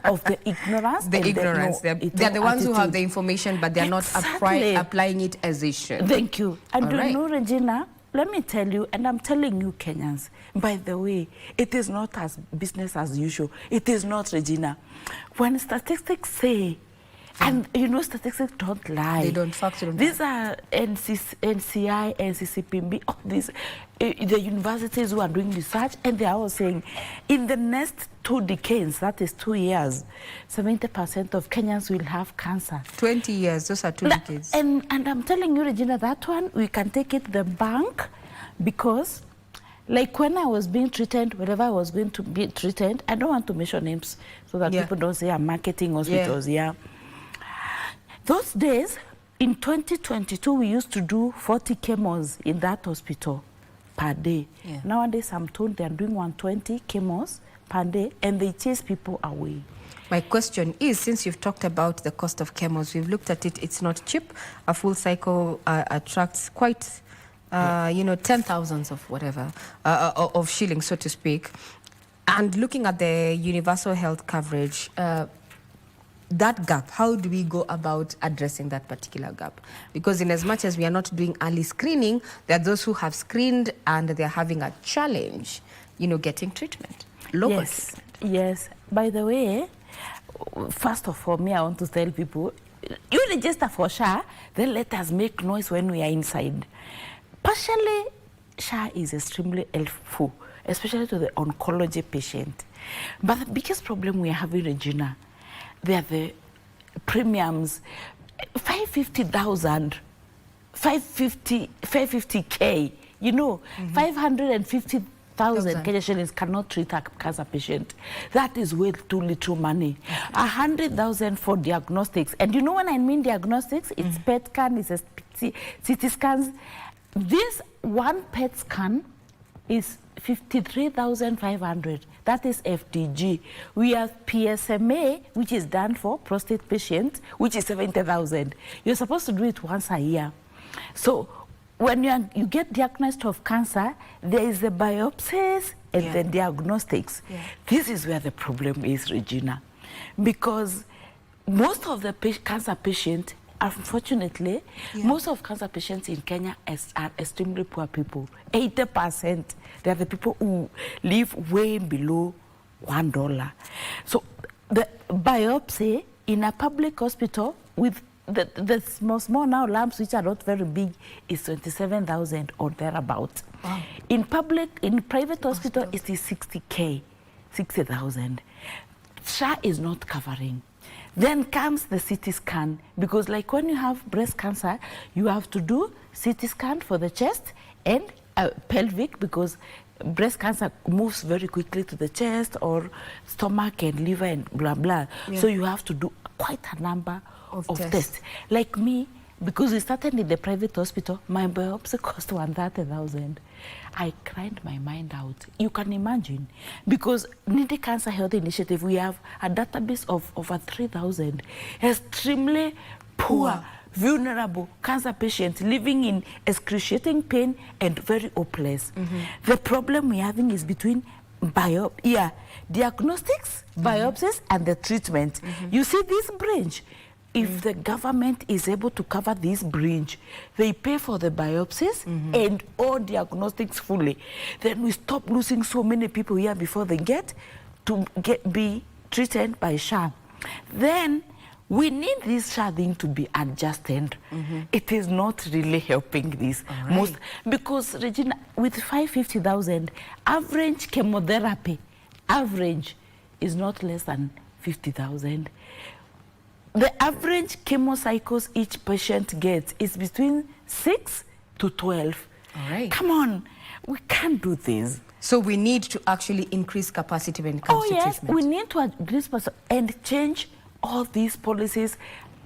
of the ignorance. They're the ones who have the information, but they're not applying it as they should. Thank you. And you know, Regina, let me tell you, and I'm telling you Kenyans, by the way, it is not as business as usual. It is not, Regina. When statistics say, and you know, statistics don't lie. They don't factor. These are NCI, NCCPB, all these, the universities who are doing research, and they are all saying, in the next 2 decades, that is 2 years, 70% of Kenyans will have cancer. 20 years, those are 2 decades. And I'm telling you, Regina, that one, we can take it to the bank, because like when I was being treated, whenever I was going to be treated, I don't want to mention names so that people don't say I'm marketing hospitals, Those days, in 2022, we used to do 40 chemos in that hospital per day. Nowadays, I'm told they're doing 120 chemos per day, and they chase people away. My question is, since you've talked about the cost of chemos, we've looked at it, it's not cheap. A full cycle attracts quite, you know, 10,000s of whatever, of shillings, so to speak. And looking at the universal health coverage, that gap, how do we go about addressing that particular gap? Because in as much as we are not doing early screening, there are those who have screened and they're having a challenge, you know, getting treatment. Yes. By the way, first of all, I want to tell people, you register for SHA, then let us make noise when we are inside. Partially, SHA is extremely helpful, especially to the oncology patient. But the biggest problem we are having, Regina, they are the premiums, 550,000, 550K, you know, 550,000 Kenya shillings cannot treat a cancer patient. That is way too little money. 100,000 for diagnostics. And you know when I mean diagnostics, it's PET scan, it's CT scans. This one PET scan is 53,500. That is FDG. We have PSMA, which is done for prostate patients, which is 70,000. You're supposed to do it once a year. So when you get diagnosed of cancer, there is the biopsies and the diagnostics. This is where the problem is, Regina, because most of the cancer patients, unfortunately, most of cancer patients in Kenya are extremely poor people. 80%, they are the people who live way below $1. So the biopsy in a public hospital with the small now lamps, which are not very big, is 27,000 or thereabout. Wow. In private hospital, it is 60K, 60,000. SHA is not covering. Then comes the CT scan, because like when you have breast cancer, you have to do CT scan for the chest and pelvic, because breast cancer moves very quickly to the chest or stomach and liver and blah, blah. So you have to do quite a number of tests. Like me, because we started in the private hospital, my biopsy cost 130,000. I cried my mind out. You can imagine, because in the Cancer Health Initiative, we have a database of over 3,000 extremely poor, vulnerable cancer patients living in excruciating pain and very hopeless. The problem we're having is between diagnostics, biopsies, and the treatment. You see this branch. If the government is able to cover this bridge, they pay for the biopsies and all diagnostics fully, then we stop losing so many people here before they get to be treated by SHA. Then we need this SHA thing to be adjusted. It is not really helping this most, because Regina, with 550,000, average chemotherapy, average is not less than 50,000. The average chemo cycles each patient gets is between 6 to 12. Come on, we can't do this. So we need to actually increase capacity when it comes to treatment. We need to increase and change all these policies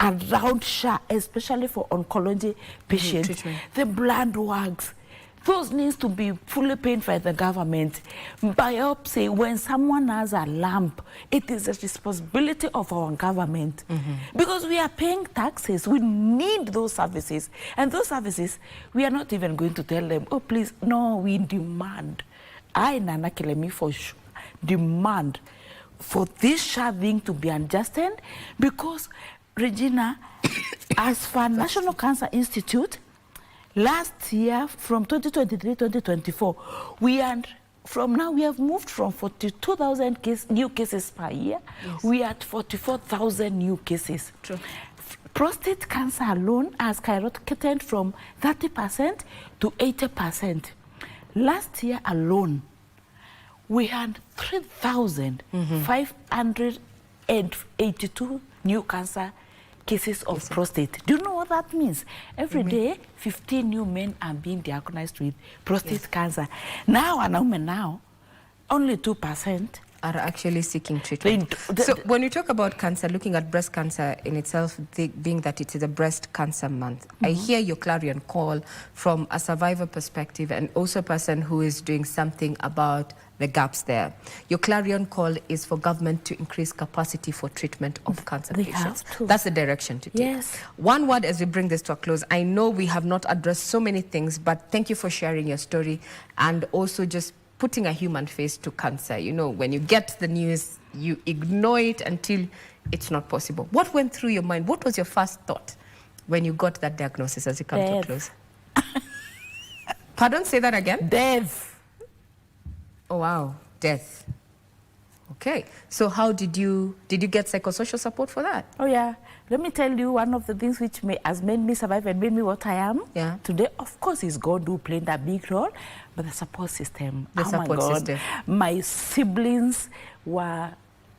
around SHA, especially for oncology patients, the blood works. Those needs to be fully paid by the government. Biopsy, when someone has a lump, it is a responsibility of our government. Because we are paying taxes, we need those services. And those services, we are not even going to tell them, oh please, no, we demand. I, Nana Kilemi, for sure, demand for this SHA thing to be adjusted, because, Regina, as for National Cancer Institute, last year, from 2023-2024, we have moved from 42,000 new cases per year. Yes. We are at 44,000 new cases. True. Prostate cancer alone has skyrocketed from 30% to 80%. Last year alone, we had 3,582 new cancer cases of prostate. Do you know what that means? Every day, 15 new men are being diagnosed with prostate cancer. Now, only 2% are actually seeking treatment. So when you talk about cancer, looking at breast cancer in itself, being that it is a breast cancer month, I hear your clarion call from a survivor perspective and also a person who is doing something about the gaps there. Your clarion call is for government to increase capacity for treatment of cancer patients. That's the direction to take. Yes. One word as we bring this to a close. I know we have not addressed so many things, but thank you for sharing your story and also just putting a human face to cancer. You know, when you get the news, you ignore it until it's not possible. What went through your mind? What was your first thought when you got that diagnosis as you come to a close? Pardon, say that again? Death. Oh, wow. Death. Okay. So how did you get psychosocial support for that? Oh, yeah. Let me tell you, one of the things which has made me survive and made me what I am today, of course, is God who played that big role, but the support system. The support system. My siblings were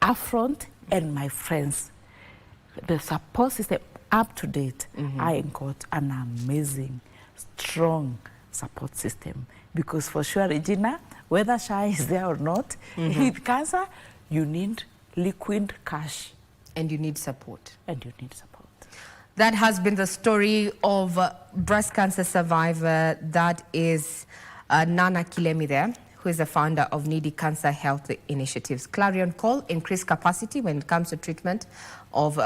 upfront and my friends. The support system, up to date, I got an amazing, strong support system. Because for sure, Regina, whether SHA is there or not, with cancer, you need liquid cash. And you need support. That has been the story of breast cancer survivor. That is Nana Kilemi there, who is the founder of Needy Cancer Health Initiatives. Clarion call, increase capacity when it comes to treatment of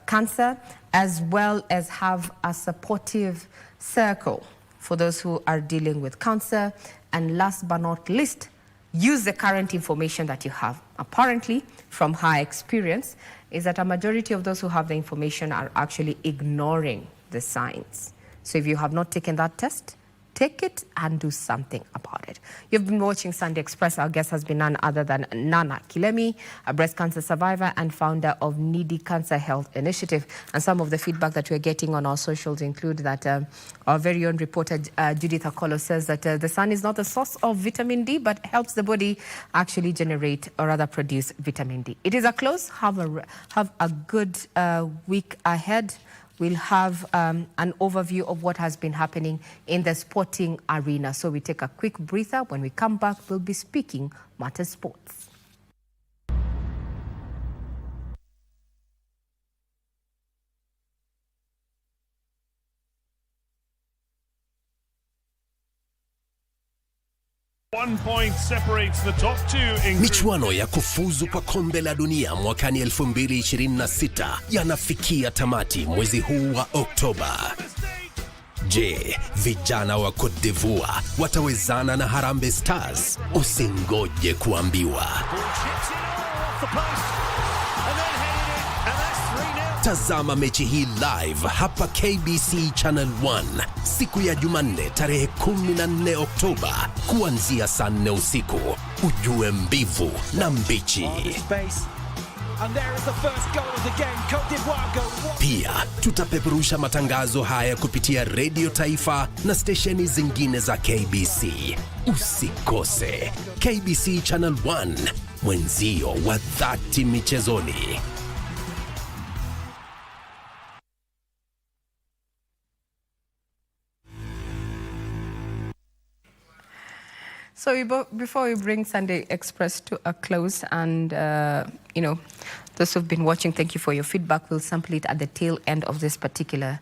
cancer, as well as have a supportive circle for those who are dealing with cancer. And last but not least, use the current information that you have. Apparently, from her experience, is that a majority of those who have the information are actually ignoring the signs. So if you have not taken that test, take it and do something about it. You've been watching Sunday Express. Our guest has been none other than Nana Kilemi, a breast cancer survivor and founder of Needy Cancer Health Initiative. And some of the feedback that we're getting on our socials include that our very own reporter, Judith Akolo, says that the sun is not a source of vitamin D, but helps the body actually generate or rather produce vitamin D. It is a close. Have a good week ahead. We'll have an overview of what has been happening in the sporting arena. So we take a quick breather. When we come back, we'll be speaking matter sports. One point separates the top two in Michuano ya kufuzu kwa kombe la dunia mwakani 2026 yanafikia tamati mwezi huu wa Oktoba. Je, vijana wa Cote d'Ivoire watawezana na Harambee Stars? Usingoje kuambiwa. Tazama mechi hii live hapa KBC Channel 1 siku ya Jumanne tarehe 14 Oktoba kuanzia saa 4 usiku. Ujue mbivu na mbichi. Pia tutapeperusha matangazo haya kupitia Radio Taifa na stesheni zingine za KBC. Usikose. KBC Channel 1, mwenzio wa dhati michezoni. So before we bring Sunday Express to a close and, Those who've been watching, thank you for your feedback. We'll sample it at the tail end of this particular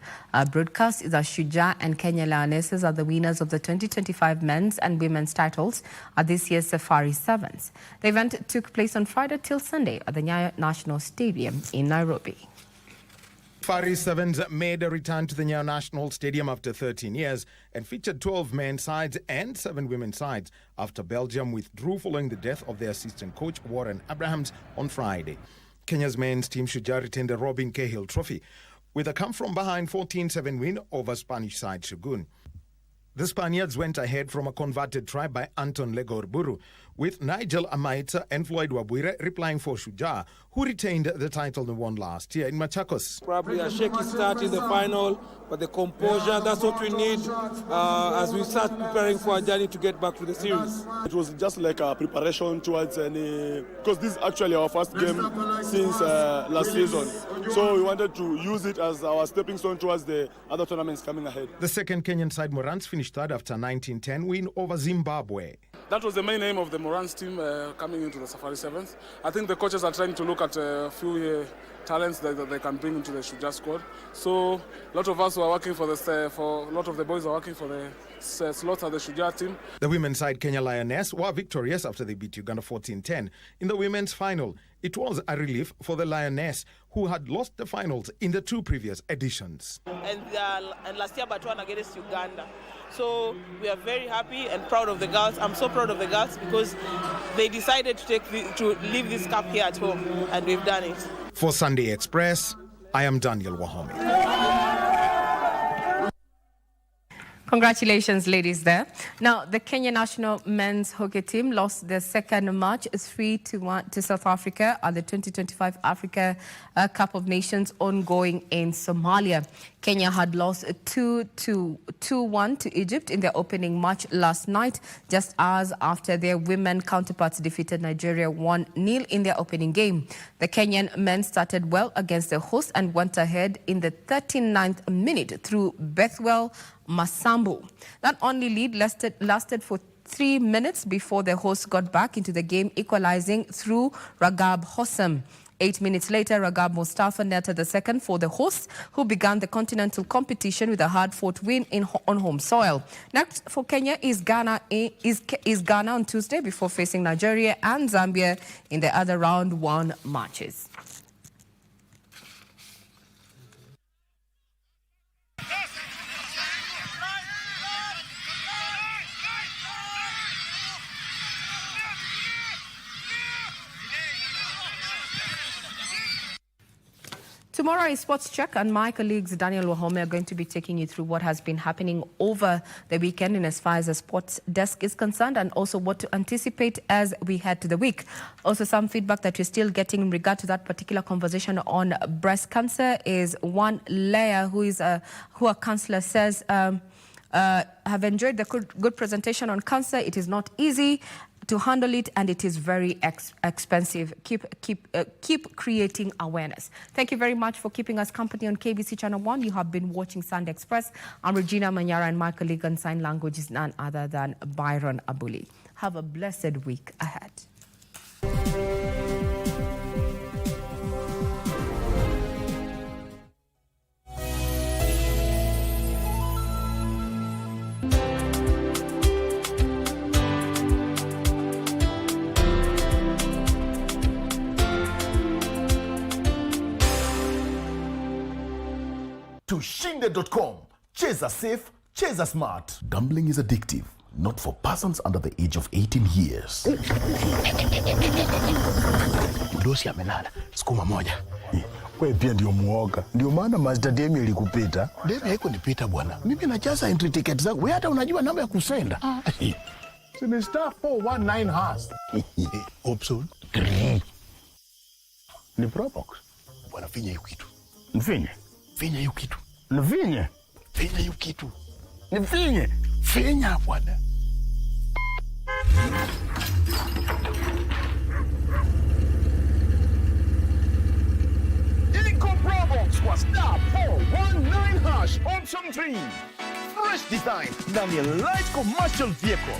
broadcast. The Shujaa and Kenya Lionesses are the winners of the 2025 men's and women's titles at this year's Safari Sevens. The event took place on Friday till Sunday at the Nyayo National Stadium in Nairobi. Safari Sevens made a return to the Nyayo National Stadium after 13 years and featured 12 men's sides and 7 women's sides after Belgium withdrew following the death of their assistant coach Warren Abrahams on Friday. Kenya's men's team Shujaa retained the Robin Cahill Trophy with a come-from-behind 14-7 win over Spanish side Shogun. The Spaniards went ahead from a converted try by Anton Legorburu, with Nigel Amaita and Floyd Wabwire replying for Shujaa, who retained the title they won last year in Machakos. Probably a shaky start in the final, but the composure, that's what we need as we start preparing for a journey to get back to the series. It was just like a preparation towards because this is actually our first game since last season. So we wanted to use it as our stepping stone towards the other tournaments coming ahead. The second Kenyan side, Morans, finished third after a 19-10 win over Zimbabwe. That was the main aim of the Morans team coming into the Safari Sevens. I think the coaches are trying to look at a few talents that they can bring into the Shujaa squad. So a lot of us who are working for a lot of the boys are working for the slots at the Shujaa team. The women's side, Kenya Lioness, were victorious after they beat Uganda 14-10 in the women's final. It was a relief for the Lioness, who had lost the finals in the 2 previous editions. And last year, Botswana against Uganda. So we are very happy and proud of the girls. I'm so proud of the girls because they decided to leave this cup here at home, and we've done it. For Sunday Express, I am Daniel Wahome. Congratulations, ladies, there. Now, the Kenya national men's hockey team lost their second match 3-1 to South Africa at the 2025 Africa Cup of Nations ongoing in Somalia. Kenya had lost 2-1 to Egypt in their opening match last night, just hours after their women counterparts defeated Nigeria 1-0 in their opening game. The Kenyan men started well against the hosts and went ahead in the 39th minute through Bethwell Masambu. That only lead lasted for 3 minutes before the hosts got back into the game, equalizing through Ragab Hossam. 8 minutes later, Ragab Mustafa netted the second for the hosts, who began the continental competition with a hard-fought win on home soil. Next for Kenya is Ghana on Tuesday before facing Nigeria and Zambia in the other round 1 matches. Tomorrow is Sports Check, and my colleagues Daniel Wahome are going to be taking you through what has been happening over the weekend in as far as the sports desk is concerned, and also what to anticipate as we head to the week. Also, some feedback that you're still getting in regard to that particular conversation on breast cancer is one Leah, who a counselor says have enjoyed the good presentation on cancer. It is not easy to handle it, and it is very expensive. Keep creating awareness. Thank you very much for keeping us company on KBC Channel 1. You have been watching Sunday Express. I'm Regina Manyara, and my colleague on sign language is none other than Byron Abuli. Have a blessed week ahead. Tushinde.com. Cheza safe, cheza smart. Gambling is addictive, not for persons under the age of 18 years. Dosi amelala, sukuma moja. Wewe pia ndio muoga. Ndio maana Master Demi alikupita. Demi haiko nipita bwana. Mimi najaza entry ticket zangu. Wewe hata unajua namba ya kusenda. Sini star 419 hash. Option 3. Ni Probox. Bwana finya hiyo kitu. Mfinye. Finya hiyo kitu. Nfinye. Finya hiyo kitu. Nfinye. Finya bwana. Probox was star 419 hash option 3. Fresh design, ndani ya light commercial vehicle.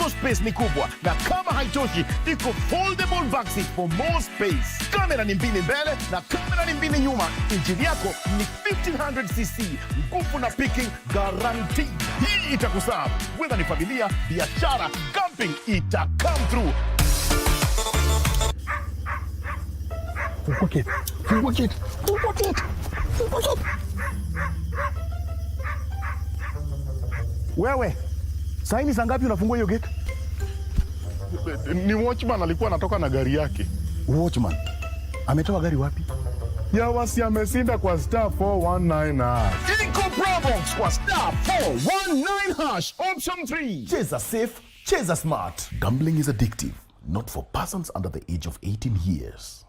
Turbo space ni kubwa, na kama haitoshi, iko foldable backseat for more space. Kamera ni mbili mbele na kamera ni mbili nyuma. Injini yako ni 1500cc, nguvu na picking guaranteed. Hii itakusaa whether ni familia, biashara, camping, ita come through. Fungua gate. Fungua gate. Fungua gate. Fungua gate. Wewe, sasa ni saa ngapi unafungua hiyo gate? Ni watchman alikuwa anatoka na gari yake. Watchman? Ametoa gari wapi? Ya wasi amesinda kwa star 419 hash. Iko Probox kwa star 419 hash option 3. Cheza safe, cheza smart. Gambling is addictive, not for persons under the age of 18 years.